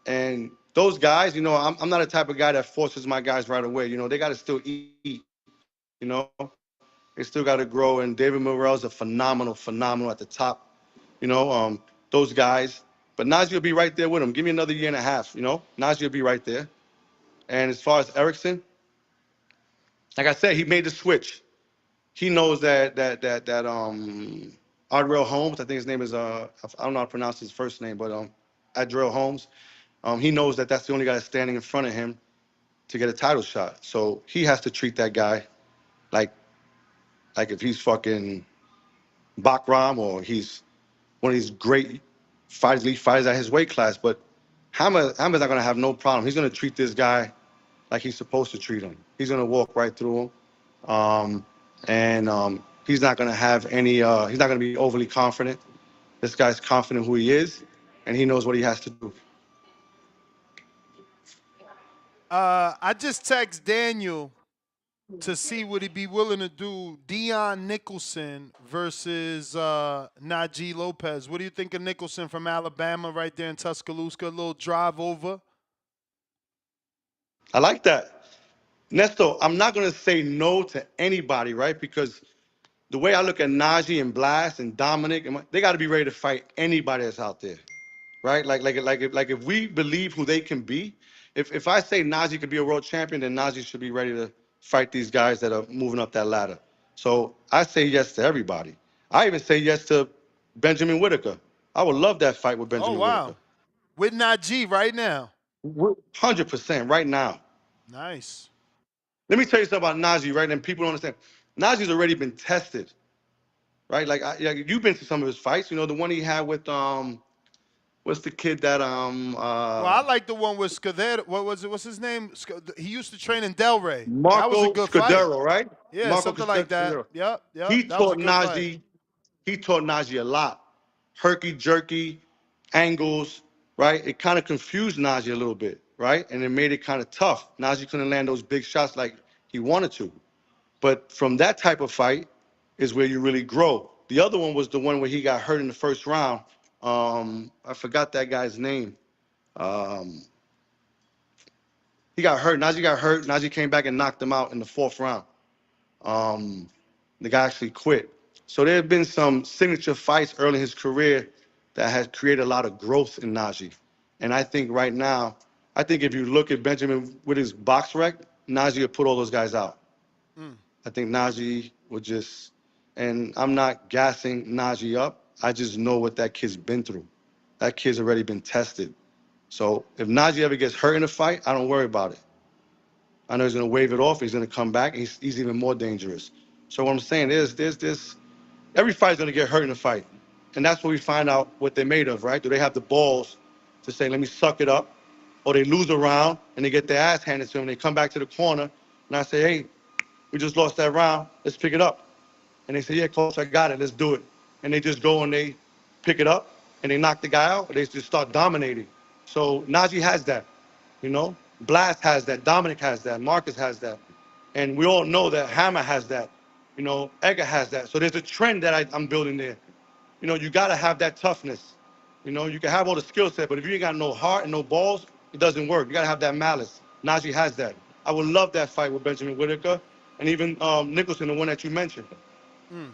And those guys, I'm not the type of guy that forces my guys right away. They got to still eat. You know, they still got to grow. And David Morrell's a phenomenal at the top. Those guys. But Najee will be right there with him. Give me another year and a half. Najee will be right there. And as far as Erickson, like I said, he made the switch. He knows that Ardrell Holmes, I think his name is I don't know how to pronounce his first name, but Adrell Holmes, he knows that that's the only guy that's standing in front of him to get a title shot. So he has to treat that guy like if he's fucking Bakram or he's one of these great fighters, elite fighters at his weight class. But Hammer's not gonna have no problem. He's gonna treat this guy like he's supposed to treat him. He's gonna walk right through him, and he's not gonna have any. He's not gonna be overly confident. This guy's confident who he is, and he knows what he has to do. I just text Daniel to see would he be willing to do Dion Nicholson versus Najee Lopez. What do you think of Nicholson from Alabama right there in Tuscaloosa? A little drive over. I like that. Nesto, I'm not gonna say no to anybody, right? Because the way I look at Najee and Blast and Dominic, they got to be ready to fight anybody that's out there, right? If we believe who they can be, if I say Najee could be a world champion, then Najee should be ready to fight these guys that are moving up that ladder. So I say yes to everybody. I even say yes to Benjamin Whitaker. I would love that fight with Oh, Benjamin Whitaker. wow. With Najee right now. 100% right now. Nice. Let me tell you something about Najee, right? And people don't understand. Najee's already been tested, right? You've been to some of his fights. The one he had with what's the kid that Well, I like the one with Scudero. What was it? What's his name? He used to train in Delray. That was a Marco good fight. Scudero, right? Yeah, Marco something like that. Scudero. Yep. He That was a taught good fight. Najee. He taught Najee a lot. Herky jerky angles, right? It kind of confused Najee a little bit, right? And it made it kind of tough. Najee couldn't land those big shots like he wanted to. But from that type of fight is where you really grow. The other one was the one where he got hurt in the first round. I forgot that guy's name. Um, he got hurt. Najee got hurt. Najee came back and knocked him out in the 4th round. Um, the guy actually quit. So there have been some signature fights early in his career that has created a lot of growth in Najee. And I think right now, if you look at Benjamin with his box rec, Najee would put all those guys out. Mm. I think Najee would just, and I'm not gassing Najee up. I just know what that kid's been through. That kid's already been tested. So if Najee ever gets hurt in a fight, I don't worry about it. I know he's going to wave it off. He's going to come back. And he's even more dangerous. So what I'm saying is, every fight's going to get hurt in a fight. And that's where we find out what they're made of, right? Do they have the balls to say, let me suck it up? Or they lose a round and they get their ass handed to them. And they come back to the corner and I say, hey, we just lost that round. Let's pick it up. And they say, yeah, coach, I got it. Let's do it. And they just go and they pick it up and they knock the guy out. They just start dominating. So Najee has that, you know. Blast has that. Dominic has that. Marcus has that. And we all know that Hammer has that. You know, Edgar has that. So there's a trend that I'm building there. You know, you got to have that toughness. You know, you can have all the skill set, but if you ain't got no heart and no balls, it doesn't work. You got to have that malice. Najee has that. I would love that fight with Benjamin Whitaker and even Nicholson, the one that you mentioned. Mm.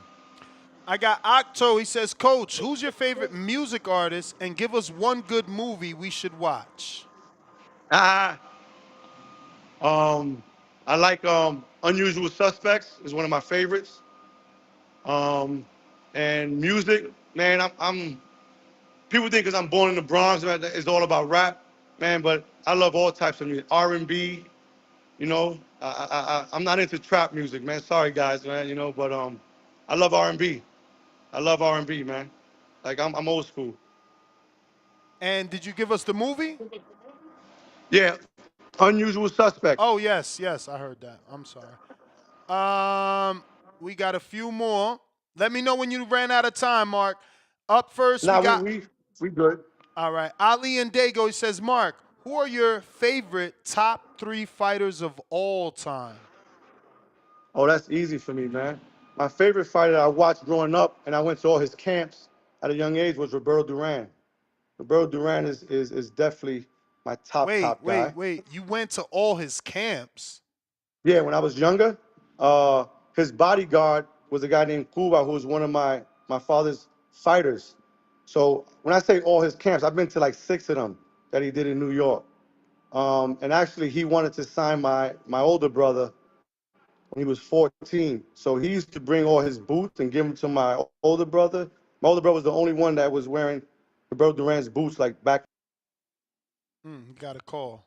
I got Octo. He says, Coach, who's your favorite music artist? And give us one good movie we should watch. Ah, I like Unusual Suspects is one of my favorites. Um, and music, man, I'm people think because I'm born in the Bronx, man, that it's all about rap, man. But I love all types of music, R&B. You know, I'm not into trap music, man. Sorry, guys, man. You know, but I love R&B. I love R&B, man. Like I'm old school. And did you give us the movie? Yeah, Unusual Suspects. Oh, yes, yes, I heard that. I'm sorry. We got a few more. Let me know when you ran out of time, Mark. Up first, we Nah, got, we good. all right, Ali and Dago. He says, Mark, who are your favorite top three fighters of all time? Oh, that's easy for me, man. My favorite fighter I watched growing up, and I went to all his camps at a young age, was Roberto Duran. Roberto Duran is definitely my Wait, top wait, guy. wait. You went to all his camps. Yeah, when I was younger, his bodyguard was a guy named Cuba, who was one of my father's fighters. So when I say all his camps, I've been to like 6 of them that he did in New York. And actually, he wanted to sign my older brother when he was 14. So he used to bring all his boots and give them to my older brother. My older brother was the only one that was wearing Roberto Duran's boots like back You got a call.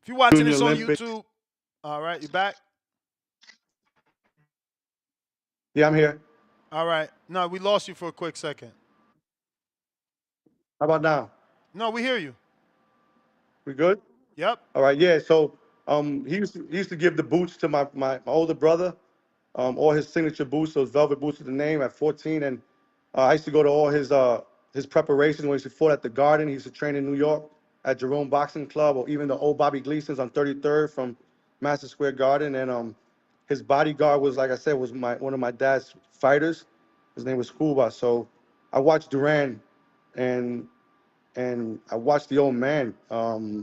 If you're in watching the this on Olympics. YouTube, all right, you back? Yeah, I'm here. All right. No, we lost you for a quick second. How about now? No, we hear you. We good? Yep. All right, yeah. So he used to give the boots to my older brother, all his signature boots, those velvet boots with the name at 14. And I used to go to all his preparations when he used to fought at the Garden. He used to train in New York at Jerome Boxing Club, or even the old Bobby Gleason's on 33rd from Madison Square Garden. And his bodyguard was, like I said, was one of my dad's fighters. His name was Scuba. So I watched Duran, and I watched the old man,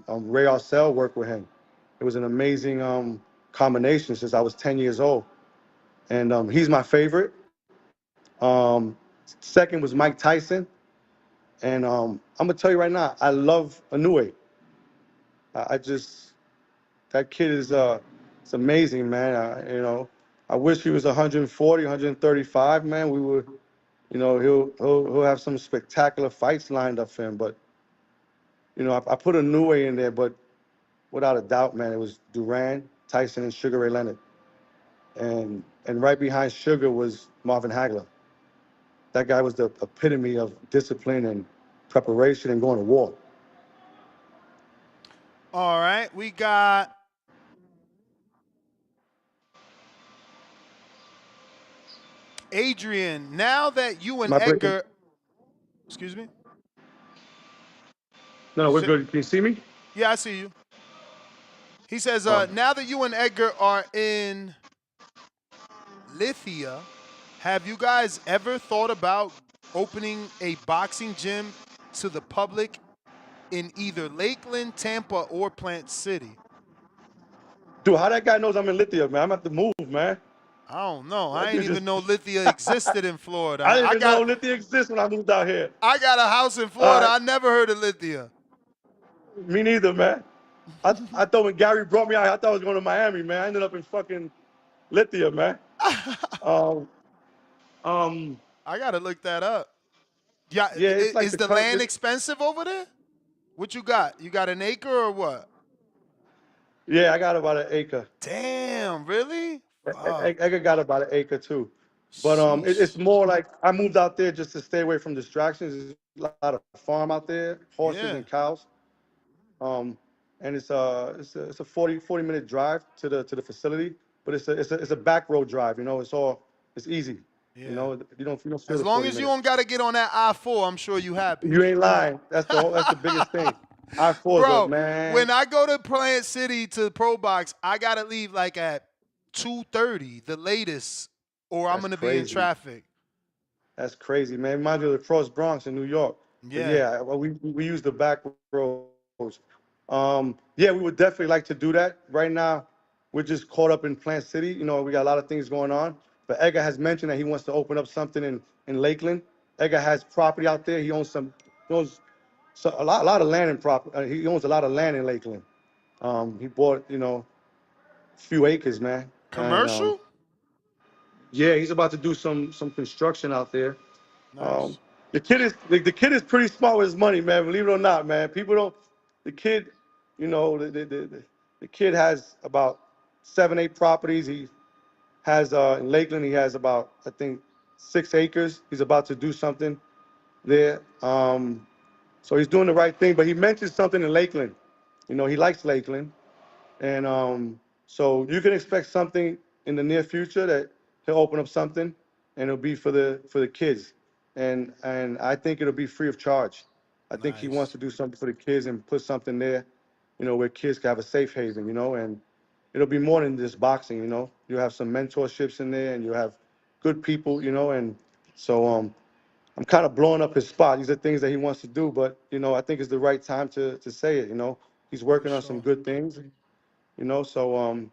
Ray Arcel, work with him. It was an amazing combination since I was 10 years old. And he's my favorite. Second was Mike Tyson. And I'm going to tell you right now, I love Inoue. I just, that kid is it's amazing, man. I wish he was 140, 135, man. We would, he'll have some spectacular fights lined up for him. But, I put Inoue in there, but without a doubt, man, it was Duran, Tyson, and Sugar Ray Leonard. And right behind Sugar was Marvin Hagler. That guy was the epitome of discipline and preparation and going to war. All right. We got Adrian. Now that you Am and I breaking? Edgar, excuse me? No, You we're said, good. Can you see me? yeah, I see you. He says, Oh, now that you and Edgar are in Lithia, have you guys ever thought about opening a boxing gym to the public in either Lakeland, Tampa, or Plant City? dude, how that guy knows I'm in Lithia, man? I'm at the move, man. I don't know. I That ain't dude even just. know Lithia existed in Florida. I didn't even know Lithia exists when I moved out here. I got a house in All Florida. right, I never heard of Lithia. me neither, man. I thought when Gary brought me out, I thought I was going to Miami, man. I ended up in fucking Lithia, man. Um, um, I gotta look that up. Yeah, yeah, it's like is the land it's, expensive over there? What you got? You got an acre or what? yeah, I got about an acre. Damn, really? Fuck. Edgar got about an acre too. But it's Sheesh. more like I moved out there just to stay away from distractions. There's a lot of farm out there, horses and Yeah. cows. Um, and it's a 40 minute drive to the facility, but it's a back road drive. It's all It's easy. You Yeah. know, you don't feel As the long 40 as you minutes. don't got to get on that I-4, I'm sure you happy. You ain't lying. That's the biggest thing. I-4's up, Bro, man. when I go to Plant City to Pro Box, I got to leave like at 2:30, the latest, or I'm That's going to be in crazy. traffic. That's crazy, man. Reminds me of the Cross Bronx in New York. But Yeah. yeah, well, we use the back roads. Yeah, we would definitely like to do that. Right now, we're just caught up in Plant City. You know, we got a lot of things going on. But Edgar has mentioned that he wants to open up something in Lakeland. Edgar has property out there. He owns a lot of land in property. He owns a lot of land in Lakeland. He bought, a few acres, man. And Commercial? yeah, he's about to do some construction out there. Um, Nice. the kid is pretty smart with his money, man. Believe it or not, man. People don't. The kid, the kid has about 7, 8 properties. He has in Lakeland. He has about, I think, 6 acres. He's about to do something there. So he's doing the right thing. But he mentioned something in Lakeland. He likes Lakeland. And so you can expect something in the near future that he'll open up something, and it'll be for the kids, and I think it'll be free of charge. I think he wants Nice. to do something for the kids and put something there, where kids can have a safe haven, and it'll be more than just boxing. You have some mentorships in there, and you have good people, and so I'm kind of blowing up his spot. These are things that he wants to do, but I think it's the right time to say it. He's For working on some sure. good things. So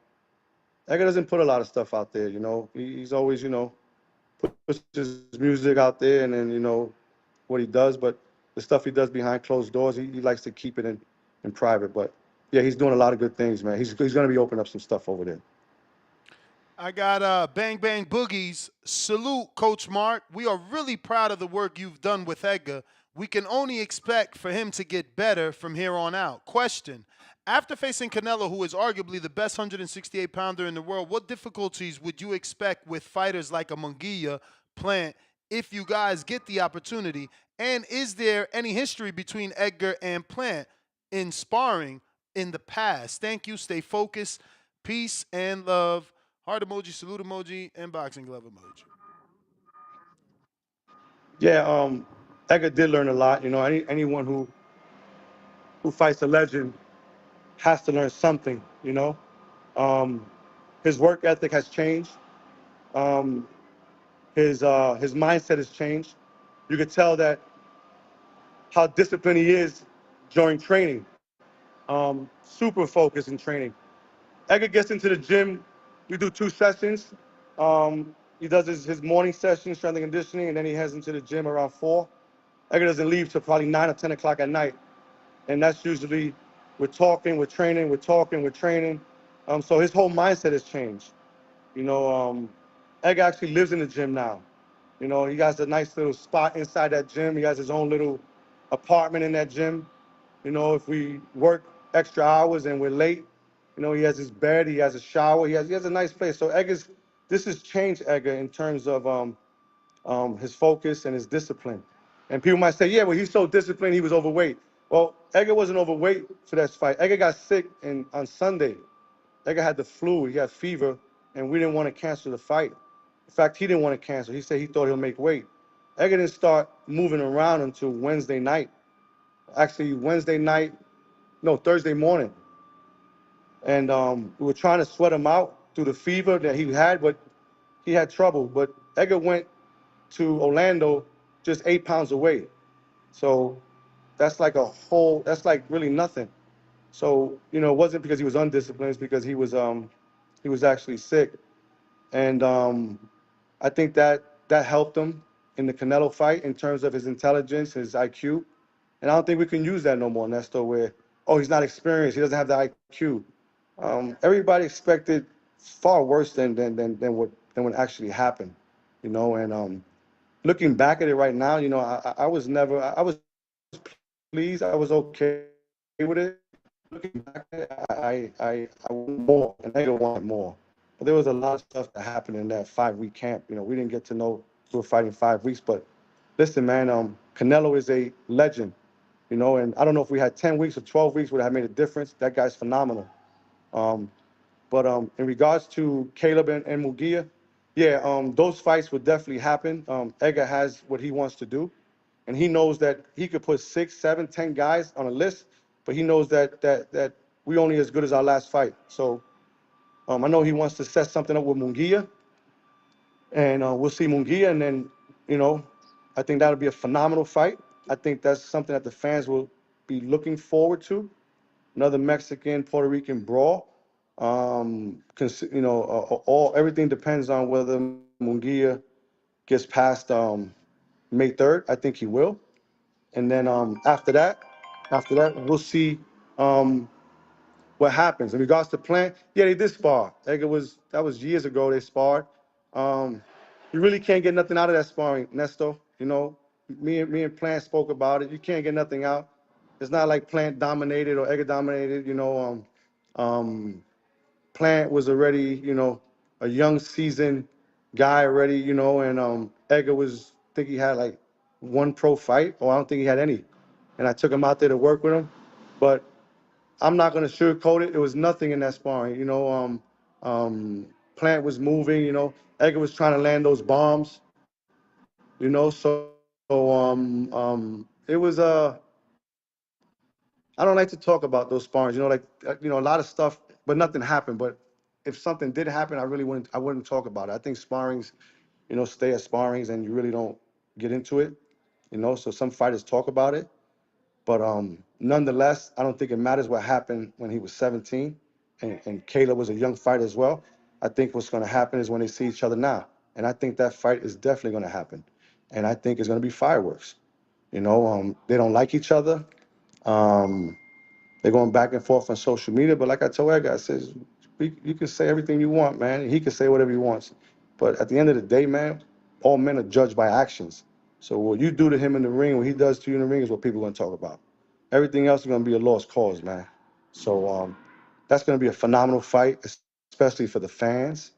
Edgar doesn't put a lot of stuff out there. He's always puts his music out there, and then what he does, but the stuff he does behind closed doors, he likes to keep it in private. But yeah, he's doing a lot of good things, man. He's going to be opening up some stuff over there. I got Bang Bang Boogies. Salute, Coach Mark. We are really proud of the work you've done with Edgar. We can only expect for him to get better from here on out. Question. After facing Canelo, who is arguably the best 168 pounder in the world, what difficulties would you expect with fighters like a Munguia, Plant, if you guys get the opportunity? And is there any history between Edgar and Plant in sparring in the past? Thank you. Stay focused. Peace and love. Heart emoji, salute emoji, and boxing glove emoji. Yeah, Edgar did learn a lot. Anyone who fights a legend has to learn something. Um, his work ethic has changed. Um, his mindset has changed. You could tell that how disciplined he is during training. Super focused in training. Edgar gets into the gym. We do 2 sessions. He does his morning session, strength and conditioning, and then he heads into the gym around 4. Edgar doesn't leave till probably 9 or 10 o'clock at night. And that's usually we're talking, we're training, we're talking, we're training. So his whole mindset has changed. Edgar actually lives in the gym now. He has a nice little spot inside that gym. He has his own little apartment in that gym. If we work extra hours and we're late, he has his bed, he has a shower, he has a nice place. So this has changed Edgar in terms of his focus and his discipline. And people might say, yeah, well, he's so disciplined, he was overweight. Well, Edgar wasn't overweight for that fight. Edgar got sick on Sunday. Edgar had the flu, he had fever, and we didn't want to cancel the fight. In fact, he didn't want to cancel. He said he thought he'll make weight. Edgar didn't start moving around until Wednesday night. Actually, Wednesday night, no, Thursday morning. And we were trying to sweat him out through the fever that he had, but he had trouble. But Edgar went to Orlando just 8 pounds away. So that's like really nothing. So, it wasn't because he was undisciplined, it's because he was actually sick. And I think that helped him in the Canelo fight in terms of his intelligence, his IQ. And I don't think we can use that no more, Nestor, where, oh, he's not experienced, he doesn't have the IQ. Everybody expected far worse than what actually happened, and looking back at it right now, I was never, I was pleased, I was okay with it. Looking back at it, I wanted more, and Edgar wanted more. But there was a lot of stuff that happened in that 5-week camp. We didn't get to know we were fighting 5 weeks, but listen, man, Canelo is a legend, and I don't know if we had 10 weeks or 12 weeks would have made a difference. That guy's phenomenal. Um, but in regards to Caleb and Mugia, Yeah, those fights would definitely happen. Edgar has what he wants to do, and he knows that he could put 6, 7, 10 guys on a list, but he knows that we only as good as our last fight. So I know he wants to set something up with Munguia, and we'll see Munguia, and then you know, I think that'll be a phenomenal fight. I think that's something that the fans will be looking forward to. Another Mexican Puerto Rican brawl. All everything depends on whether Munguia gets past May 3rd. I think he will, and then after that, we'll see um, what happens. In regards to Plant, yeah, they did spar. That was years ago. They sparred. Um, you really can't get nothing out of that sparring, Nesto. You know, me and Plant spoke about it. You can't get nothing out. It's not like Plant dominated or Edgar dominated. Plant was already, a young seasoned guy already, and Edgar was, I think he had like one pro fight, or I don't think he had any. And I took him out there to work with him. But I'm not gonna sugarcoat it. It was nothing in that sparring. Plant was moving. Edgar was trying to land those bombs. It was. I don't like to talk about those sparrings. A lot of stuff, but nothing happened. But if something did happen, I really wouldn't. I wouldn't talk about it. I think sparrings, stay at sparrings, and you really don't get into it. So some fighters talk about it, but nonetheless, I don't think it matters what happened when he was 17, and Caleb was a young fighter as well. I think what's going to happen is when they see each other now, and I think that fight is definitely going to happen, and I think it's going to be fireworks. They don't like each other. Um, they're going back and forth on social media, but like I told that guy, I says, you can say everything you want, man, and he can say whatever he wants. But at the end of the day, man, all men are judged by actions. So what you do to him in the ring, what he does to you in the ring, is what people are going to talk about. Everything else is going to be a lost cause, man. So that's going to be a phenomenal fight, especially for the fans.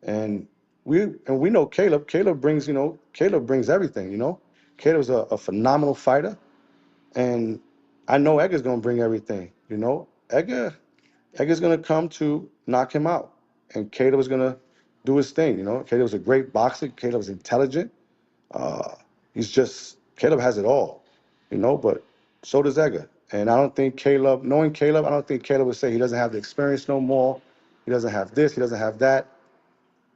And we know Caleb. Caleb brings everything. Caleb's a phenomenal fighter, and I know Edgar's gonna bring everything. Edgar's gonna come to knock him out, and Caleb is gonna do his thing. Caleb's a great boxer. Caleb's intelligent. Uh, Caleb has it all. But so does Edgar. And I don't think knowing Caleb, I don't think Caleb would say he doesn't have the experience no more. He doesn't have this. He doesn't have that.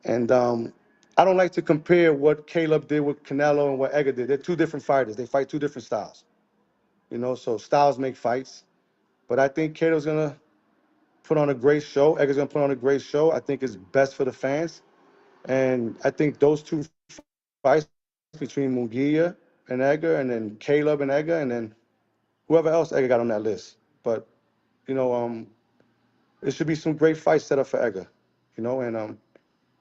And I don't like to compare what Caleb did with Canelo and what Edgar did. They're two different fighters. They fight two different styles. So styles make fights. But I think Cato's gonna put on a great show. Edgar's gonna put on a great show. I think it's best for the fans. And I think those two fights between Munguia and Edgar, and then Caleb and Edgar, and then whoever else Edgar got on that list. But it should be some great fights set up for Edgar. And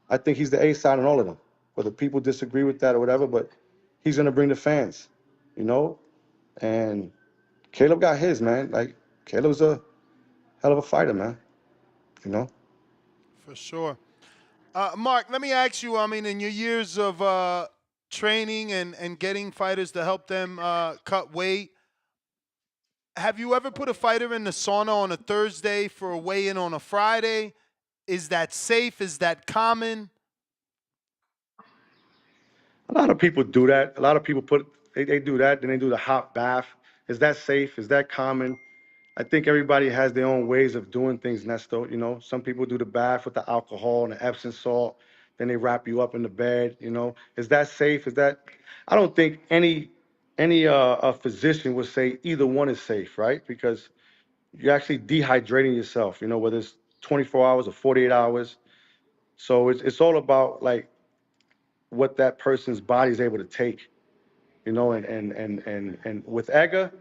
I think he's the A side on all of them. Whether people disagree with that or whatever, but he's gonna bring the fans. You know, and Caleb got his, man. Like, Caleb's a hell of a fighter, man. You know? For sure. Mark, let me ask you. I mean, in your years of training and getting fighters to help them cut weight, have you ever put a fighter in the sauna on a Thursday for a weigh-in on a Friday? Is that safe? Is that common? A lot of people do that. A lot of people they do that, then they do the hot bath. Is that safe? Is that common? I think everybody has their own ways of doing things, Nesto. Some people do the bath with the alcohol and the Epsom salt, then they wrap you up in the bed. Is that safe? I don't think any a physician would say either one is safe, right? Because you're actually dehydrating yourself, whether it's 24 hours or 48 hours. So it's all about like what that person's body is able to take, and with Edgar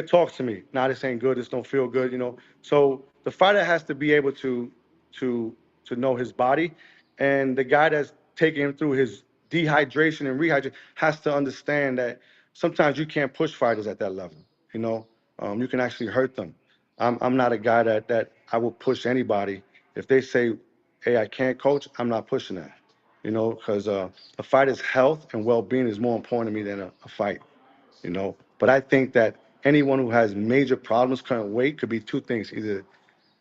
talks to me. Nah, this ain't good. This don't feel good. So the fighter has to be able to to know his body, and the guy that's taking him through his dehydration and rehydration has to understand that sometimes you can't push fighters at that level. You know, you can actually hurt them. I'm not a guy that I will push anybody. If they say, "Hey, I can't coach," I'm not pushing that. Because a fighter's health and well-being is more important to me than a fight. But I think that anyone who has major problems cutting weight could be two things: either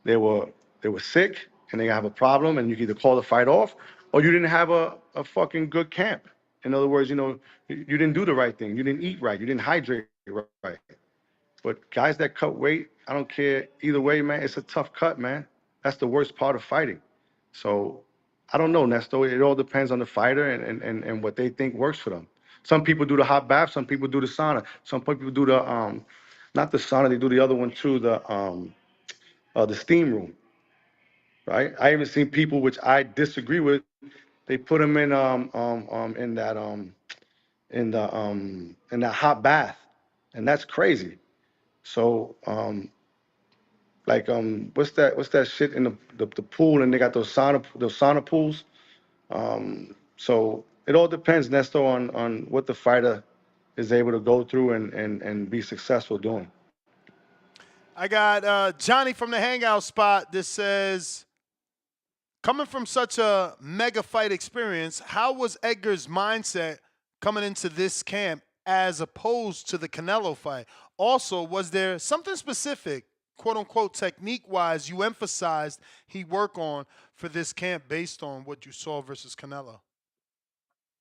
they were they were sick and they have a problem, and you can either call the fight off, or you didn't have a fucking good camp. In other words, you didn't do the right thing. You didn't eat right. You didn't hydrate right. But guys that cut weight, I don't care either way, man. It's a tough cut, man. That's the worst part of fighting. So I don't know, Nesto. It all depends on the fighter and what they think works for them. Some people do the hot bath. Some people do the sauna. Some people do the not the sauna. They do the other one too. The steam room, right? I even seen people which I disagree with. They put them in that hot bath, and that's crazy. So what's that shit in the pool, and they got those sauna pools. So it all depends, Nesto, on what the fighter is able to go through and be successful doing. I got Johnny from the Hangout spot that says, coming from such a mega fight experience, how was Edgar's mindset coming into this camp as opposed to the Canelo fight? Also, was there something specific, quote unquote, technique wise, you emphasized he work on for this camp based on what you saw versus Canelo?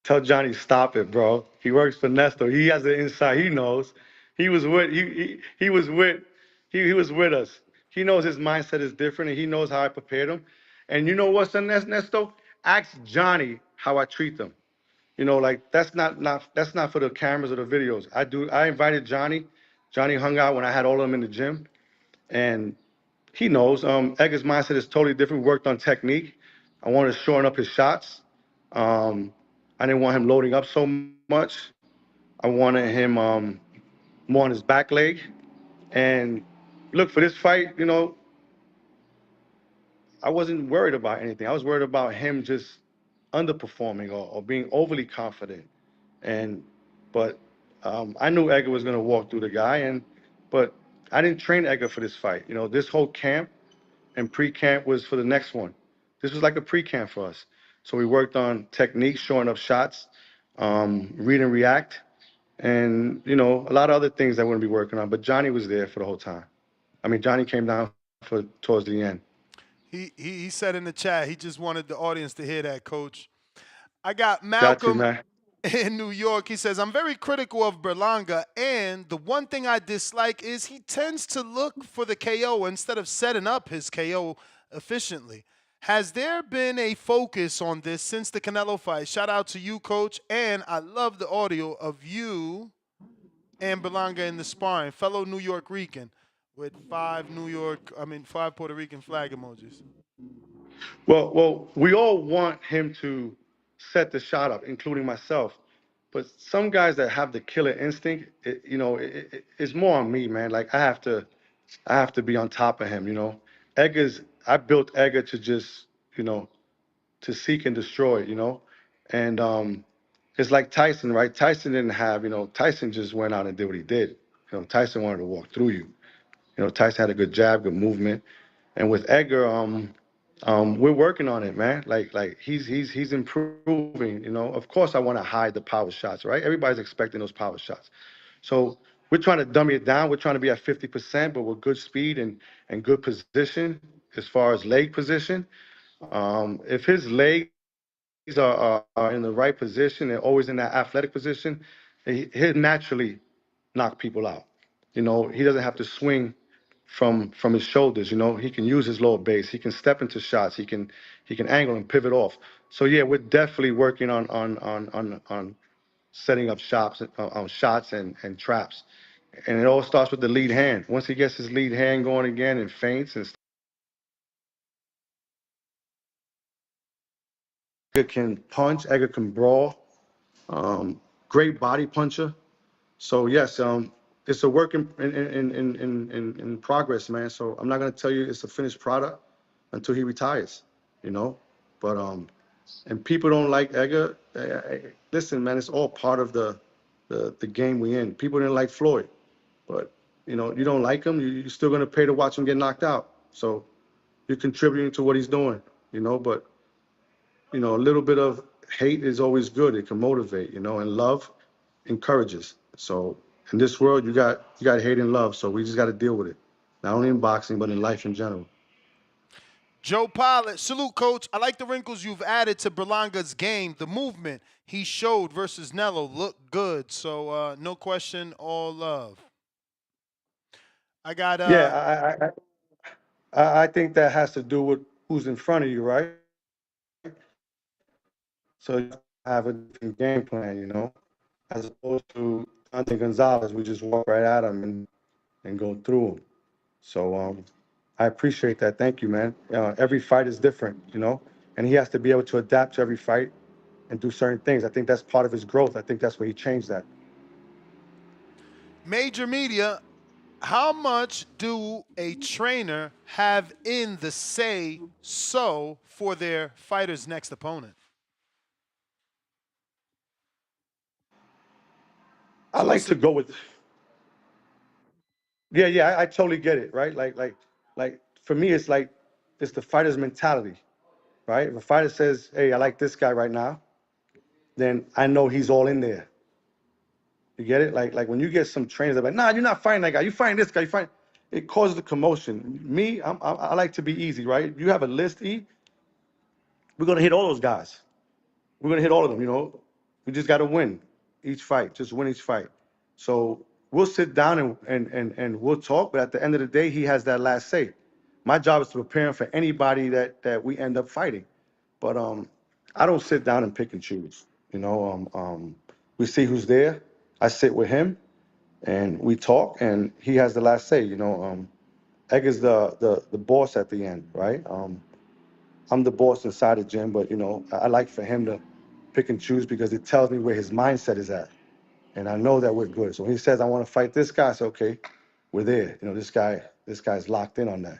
Tell Johnny stop it, bro. He works for Nesto. He has the inside. He knows. He was with he was with us. He knows his mindset is different, and he knows how I prepared him. And you know what's Nesto? Ask Johnny how I treat them. Like that's not for the cameras or the videos. I invited Johnny. Johnny hung out when I had all of them in the gym, and he knows. Edgar's mindset is totally different. We worked on technique. I wanted to shorten up his shots. Um, I didn't want him loading up so much. I wanted him more on his back leg. And look, for this fight, I wasn't worried about anything. I was worried about him just underperforming or being overly confident. And but I knew Edgar was going to walk through the guy, but I didn't train Edgar for this fight. This whole camp and pre-camp was for the next one. This was like a pre-camp for us. So we worked on techniques, showing up shots, read and react, and a lot of other things that we're gonna be working on. But Johnny was there for the whole time. I mean, Johnny came down for towards the end. He said in the chat he just wanted the audience to hear that, coach. I got Got you, Malcolm man. in New York. He says, I'm very critical of Berlanga, and the one thing I dislike is he tends to look for the KO instead of setting up his KO efficiently. Has there been a focus on this since the Canelo fight? Shout out to you, coach. And I love the audio of you and Berlanga in the sparring, fellow New York Rican with five Puerto Rican flag emojis. Well, we all want him to set the shot up, including myself. But some guys that have the killer instinct, it's more on me, man. Like I have to be on top of him. I built Edgar to just, to seek and destroy. And it's like Tyson, right? Tyson didn't have, Tyson just went out and did what he did. Tyson wanted to walk through you. Tyson had a good jab, good movement, and with Edgar, we're working on it, man. Like he's improving. Of course, I want to hide the power shots, right? Everybody's expecting those power shots, so we're trying to dummy it down. We're trying to be at 50%, but with good speed and good position as far as leg position. If his legs are in the right position and always in that athletic position, he'll naturally knock people out. He doesn't have to swing from his shoulders. He can use his lower base. He can step into shots. He can angle and pivot off. So yeah, we're definitely working on setting up shots and traps. And it all starts with the lead hand. Once he gets his lead hand going again and feints and Edgar can punch, Edgar can brawl. Great body puncher. So yes, it's a work in progress, man. So I'm not gonna tell you it's a finished product until he retires, you know. But and people don't like Edgar. Listen, man, it's all part of the game we in. People didn't like Floyd, but you don't like him, you're still gonna pay to watch him get knocked out. So you're contributing to what he's doing, But a little bit of hate is always good. It can motivate, and love encourages. So in this world, you got hate and love. So we just got to deal with it, not only in boxing but in life in general. Joe Pilot, salute, coach. I like the wrinkles you've added to Berlanga's game. The movement he showed versus Nello looked good. So no question, all love. I got Yeah, I think that has to do with who's in front of you, right? So you have to have a different game plan, as opposed to Dante Gonzalez. We just walk right at him and go through him. So I appreciate that. Thank you, man. Every fight is different, and he has to be able to adapt to every fight and do certain things. I think that's part of his growth. I think that's where he changed that. major media. How much do a trainer have in the say so for their fighter's next opponent? I So like let's to go with, yeah, I totally get it, right? Like for me, it's the fighter's mentality, right? If a fighter says, "Hey, I like this guy right now," then I know he's all in there. You get it? Like when you get some trainers that are like, "Nah, you're not fighting that guy. You fighting this guy. You fight." It causes a commotion. Me, I like to be easy, right? You have a list, E. We're gonna hit all those guys. We're gonna hit all of them. We just got to win each fight. Just win each fight. So we'll sit down and we'll talk. But at the end of the day, he has that last say. My job is to prepare him for anybody that we end up fighting. But I don't sit down and pick and choose. We see who's there. I sit with him and we talk, and he has the last say. Edgar's the boss at the end, right? I'm the boss inside the gym, but I like for him to pick and choose because it tells me where his mindset is at, and I know that we're good. So when he says I want to fight this guy, I say okay, we're there. This guy's locked in on that,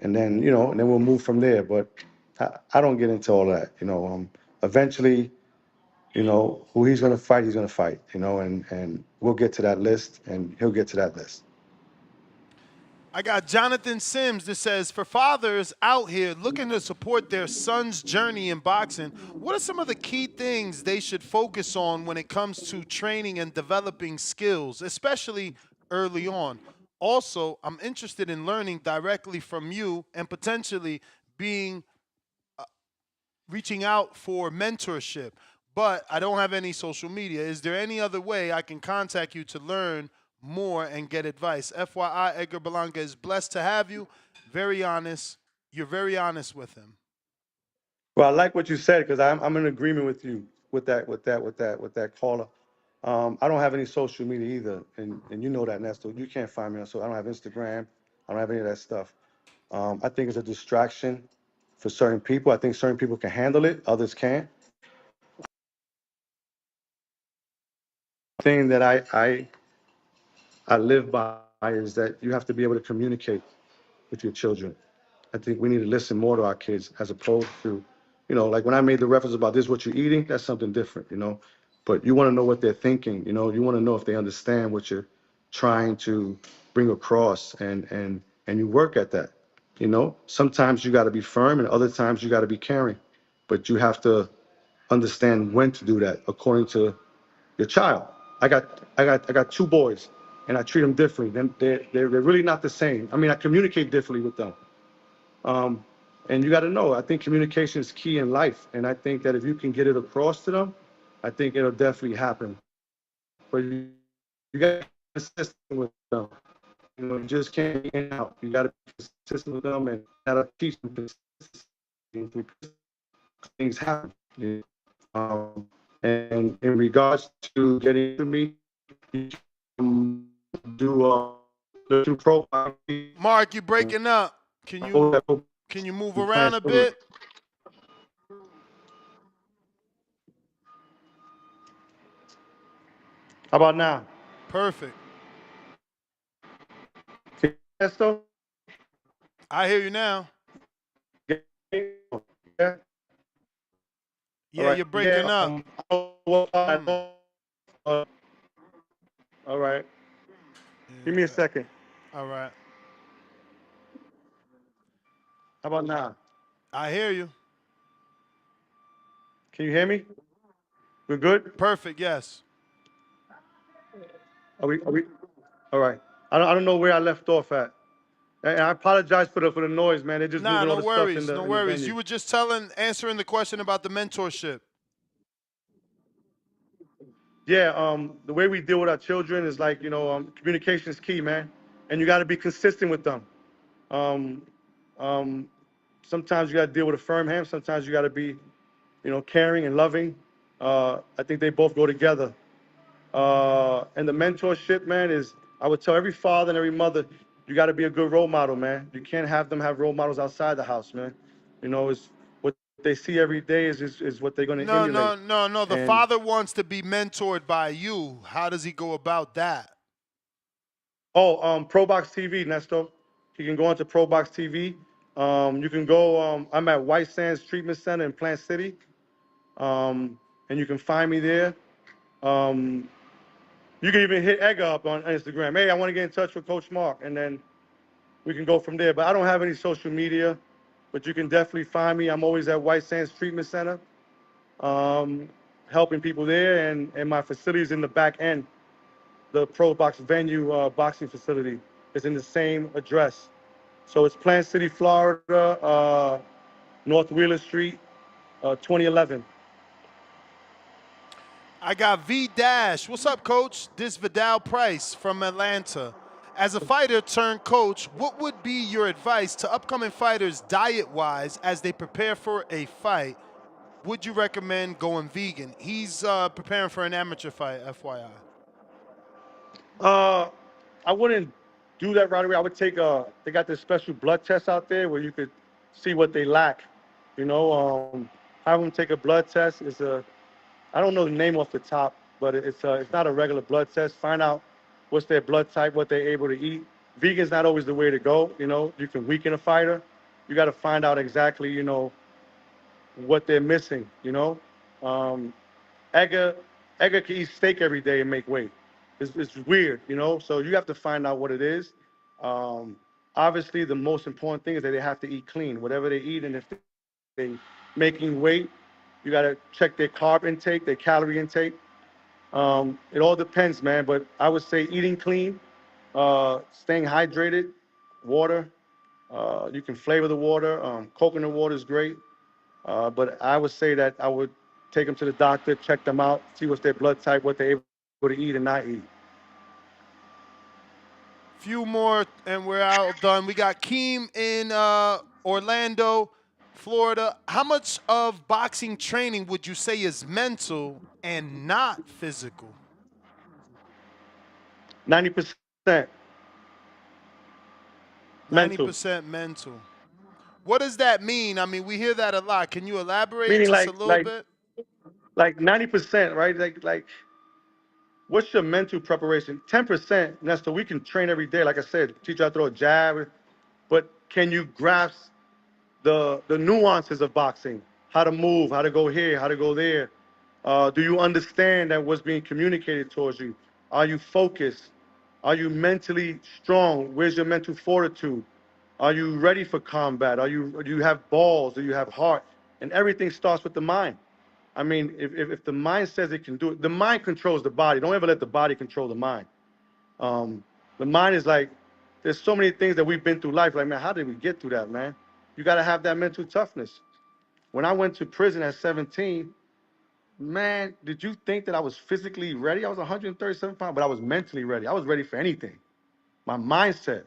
and then and then we'll move from there. But I don't get into all that. Eventually, who he's gonna fight. And we'll get to that list, and he'll get to that list. I got Jonathan Sims that says, for fathers out here looking to support their son's journey in boxing, what are some of the key things they should focus on when it comes to training and developing skills, especially early on? Also, I'm interested in learning directly from you and potentially being reaching out for mentorship, but I don't have any social media. Is there any other way I can contact you to learn more and get advice? FYI, Edgar Berlanga is blessed to have you. Very honest. You're very honest with him. Well, I like what you said because I'm in agreement with you with that caller. I don't have any social media either, and you know that, Nestor. You can't find me on, so I don't have Instagram. I don't have any of that stuff. I think it's a distraction for certain people. I think certain people can handle it, others can't. Thing that I live by is that you have to be able to communicate with your children. I think we need to listen more to our kids as opposed to, like when I made the reference about this, what you're eating, that's something different. But you want to know what they're thinking. You want to know if they understand what you're trying to bring across, and you work at that. Sometimes you got to be firm, and other times you got to be caring, but you have to understand when to do that according to your child. I got two boys, and I treat them differently. They're really not the same. I mean, I communicate differently with them. Um, and you got to know, I think communication is key in life. And I think that if you can get it across to them, I think it'll definitely happen. But you got to be consistent with them. You just can't be in and out. You got to be consistent with them and got to teach them consistency. Things happen. And in regards to getting to me, you can do the profile. Mark, you breaking up. Can you move around a How bit? about now? Perfect. Esto? I hear you now. Yeah. All Yeah, right. you're breaking Yeah. up. Mm. Uh, all right. Give me a Yeah. second. All right. How about now? I hear you. Can you hear me? We're good. Perfect. Yes. Are we? All right. I don't know where I left off at. And I apologize for the noise, man. They're just Nah, moving all no the stuff in worries, the no in the worries. You venue. were just answering the question about the mentorship. Yeah, the way we deal with our children is like, communication is key, man, and you got to be consistent with them. Um, um, Sometimes you got to deal with a firm hand. Sometimes you got to be, caring and loving. I think they both go together. And the mentorship, man, is I would tell every father and every mother, you got to be a good role model, man. You can't have them have role models outside the house, man. It's what they see every day is what they're going to No, emulate. no, no, no. The And father wants to be mentored by you. How does he go about that? Probox TV, Nesto. You can go onto Probox TV. You can go. I'm at White Sands Treatment Center in Plant City, and you can find me there. Um, you can even hit Edgar up on Instagram. Hey, I want to get in touch with Coach Mark, and then we can go from there. But I don't have any social media, but you can definitely find me. I'm always at White Sands Treatment Center, um, helping people there, and my facility is in the back end. The Pro Box venue boxing facility is in the same address. So it's Plant City, Florida, North Wheeler Street, 2011. I got V Dash. What's up, coach? This Vidal Price from Atlanta. As a fighter turned coach, what would be your advice to upcoming fighters diet wise as they prepare for a fight? Would you recommend going vegan? He's preparing for an amateur fight, FYI. Uh, I wouldn't do that right away. I would take they got this special blood test out there where you could see what they lack. You know, have them take a blood test. I don't know the name off the top, but it's not a regular blood test. Find out what's their blood type, what they're able to eat. Vegan's not always the way to go. You can weaken a fighter. You got to find out exactly, what they're missing. Um, Edgar, Edgar can eat steak every day and make weight. It's weird. So you have to find out what it is. Um, Obviously, the most important thing is that they have to eat clean. Whatever they eat, and if they making weight, you got to check their carb intake, their calorie intake. It all depends, man. But I would say eating clean, staying hydrated, water. You can flavor the water. Coconut water is great. But I would say that I would take them to the doctor, check them out, see what's their blood type, what they're able to eat and not eat. Few more and we're all done. We got Keem in Orlando, Florida. How much of boxing training would you say is mental and not physical? 90% mental, 90% mental. What does that mean? I mean, we hear that a lot. Can you elaborate meaning just like a little like bit? like 90%, right? Like what's your mental preparation? 10%, Nestor, we can train every day. Like I said, teach you how to throw a jab, but can you grasp the nuances of boxing? How to move, how to go here, how to go there. Do you understand that what's being communicated towards you? Are you focused? Are you mentally strong? Where's your mental fortitude? Are you ready for combat? Do you have balls? Do you have heart? And everything starts with the mind. I mean, if the mind says it can do it, the mind controls the body. Don't ever let the body control the mind. Um, the mind is like, there's so many things that we've been through life. Like, man, how did we get through that, man? You got to have that mental toughness. When I went to prison at 17, man, did you think that I was physically ready? I was 137 pounds, but I was mentally ready. I was ready for anything. My mindset,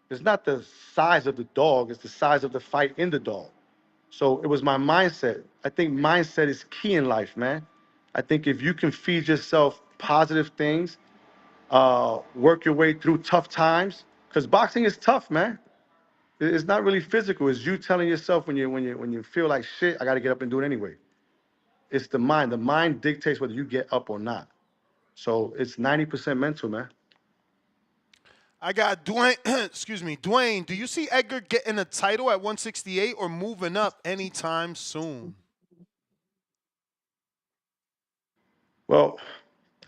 it's not the size of the dog, it's the size of the fight in the dog. So it was my mindset. I think mindset is key in life, man. I think if you can feed yourself positive things, work your way through tough times, because boxing is tough, man. It's not really physical. It's you telling yourself when you feel like shit, I got to get up and do it anyway. It's the mind. The mind dictates whether you get up or not. So it's 90% mental, man. I got Dwayne, excuse me, Dwayne, do you see Edgar getting a title at 168 or moving up anytime soon? Well,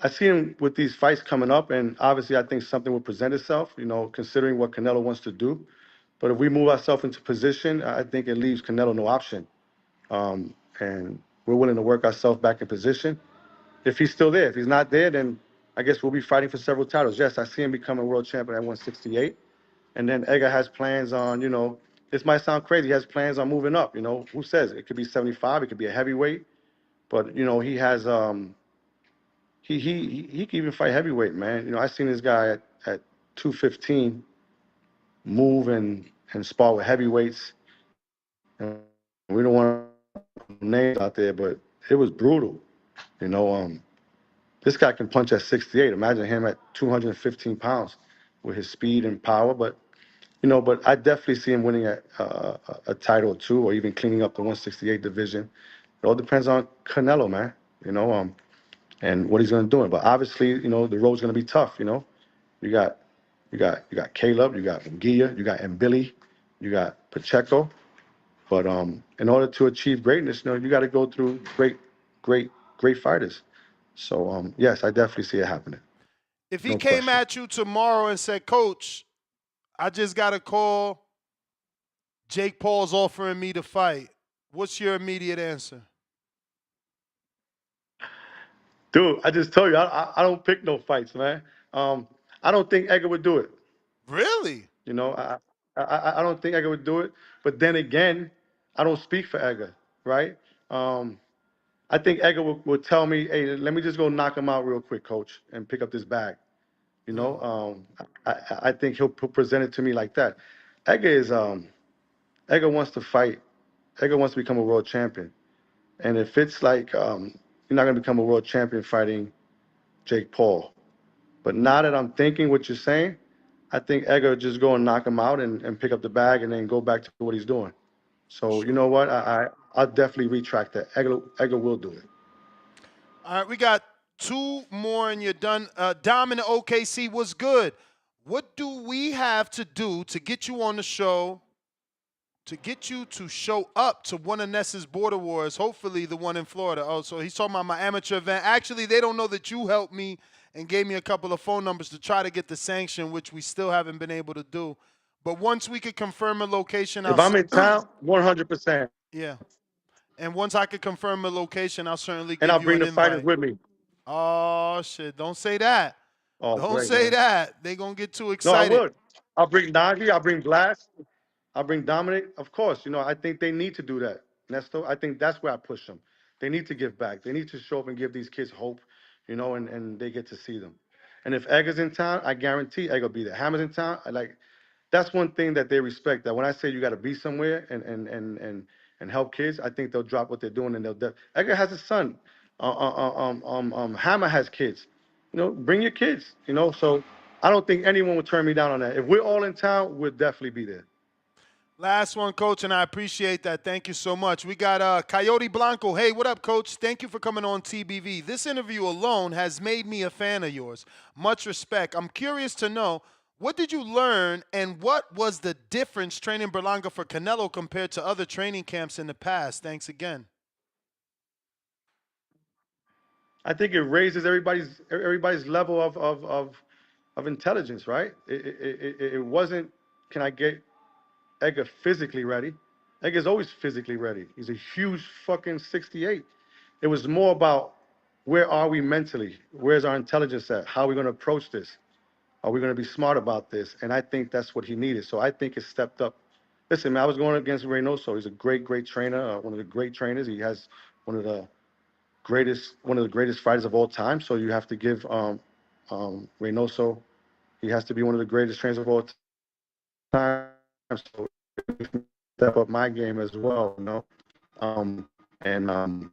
I see him with these fights coming up, and obviously I think something will present itself, considering what Canelo wants to do. But if we move ourselves into position, I think it leaves Canelo no option. And we're willing to work ourselves back in position. If he's still there, if he's not there, then I guess we'll be fighting for several titles. Yes, I see him becoming world champion at 168. And then Edgar has plans on, this might sound crazy. He has plans on moving up. Who says it could be 75? It could be a heavyweight. But he has he can even fight heavyweight, man. I seen this guy at 215 move and spar with heavyweights. And we don't want names out there, but it was brutal. You know, um, this guy can punch at 68. Imagine him at 215 pounds with his speed and power. But I definitely see him winning a title or two, or even cleaning up the 168 division. It all depends on Canelo, man. You know, um, and what he's going to do. But obviously, the road's going to be tough. You got you got Caleb, you got Gia, you got Mbili, you got Pacheco. But in order to achieve greatness, you got to go through great fighters. So yes, I definitely see it happening. If he No came question. at you tomorrow and said, Coach, I just got a call, Jake Paul's offering me to fight, what's your immediate answer? Dude, I just told you, I don't pick no fights, man. Um, I don't think Edgar would do it. Really? You know, I don't think Edgar would do it. But then again, I don't speak for Edgar, right? Um, I think Edgar would tell me, "Hey, let me just go knock him out real quick, coach, and pick up this bag." You Hmm. know, I think he'll present it to me like that. Edgar is Edgar wants to fight. Edgar wants to become a world champion. And if it's like you're not going to become a world champion fighting Jake Paul, but now that I'm thinking what you're saying, I think Edgar would just go and knock him out and pick up the bag and then go back to what he's doing. For So you know sure. what? I'll definitely retract that. Edgar will do it. All right, we got two more and you're done. Dom in the OKC was good. What do we have to do to get you on the show, to get you to show up to one of Ness's border wars, hopefully the one in Florida? Oh, so he's talking about my amateur event. Actually, they don't know that you helped me and gave me a couple of phone numbers to try to get the sanction, which we still haven't been able to do. But once we could confirm a location, If I'm in town, 100%, yeah. And once I could confirm a location, I'll certainly and give I'll you bring an the fighters invite. with me. Oh shit! Don't say that. Oh, Don't great, say man. that. They gonna get too No, I excited. would. I'll bring Nagi. I'll bring Blast. I'll bring Dominic. Of course, I think they need to do that. Nesto, I think that's where I push them. They need to give back. They need to show up and give these kids hope, and they get to see them. And if Edgar's in town, I guarantee Edgar will be there. Hammer's in town. That's one thing that they respect. That when I say you got to be somewhere and help kids, I think they'll drop what they're doing and Edgar has a son. Hammer has kids. Bring your kids. So I don't think anyone would turn me down on that. If we're all in town, we'll definitely be there. Last one, Coach, and I appreciate that. Thank you so much. We got Coyote Blanco. Hey, what up, Coach? Thank you for coming on TBV. This interview alone has made me a fan of yours. Much respect. I'm curious to know, what did you learn and what was the difference training Berlanga for Canelo compared to other training camps in the past? Thanks again. I think it raises everybody's level of intelligence, right? It wasn't. Can I get Edgar physically ready? Edgar's always physically ready. He's a huge fucking 68. It was more about where are we mentally? Where's our intelligence at? How are we going to approach this? Are we going to be smart about this? And I think that's what he needed. So I think it stepped up. Listen, man, I was going against Reynoso. He's a great trainer, one of the great trainers. He has one of the one of the greatest fighters of all time. So you have to give Reynoso. He has to be one of the greatest trainers of all time. So step up my game as well. And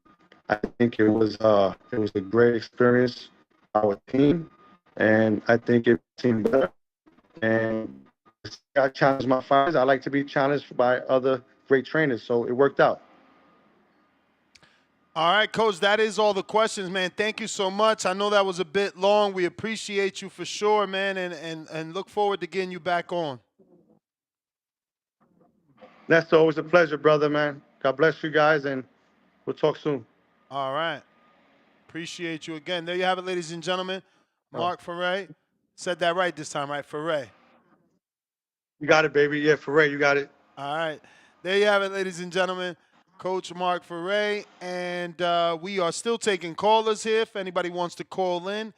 I think it was a great experience for our team, and I think it team better. And I challenge my fighters. I like to be challenged by other great trainers, so it worked out. All right, Coach, that is all the questions, man. Thank you so much. I know that was a bit long. We appreciate you for sure, man, and look forward to getting you back on. That's always a pleasure, brother, man. God bless you guys, and we'll talk soon. All right. Appreciate you again. There you have it, ladies and gentlemen. Uh, Marc Farrait. Said that right this time, right? Farrait. you got it, baby. Yeah, Ferrer, you got it. All right. There you have it, ladies and gentlemen. Coach Marc Farrait. And we are still taking callers here if anybody wants to call in.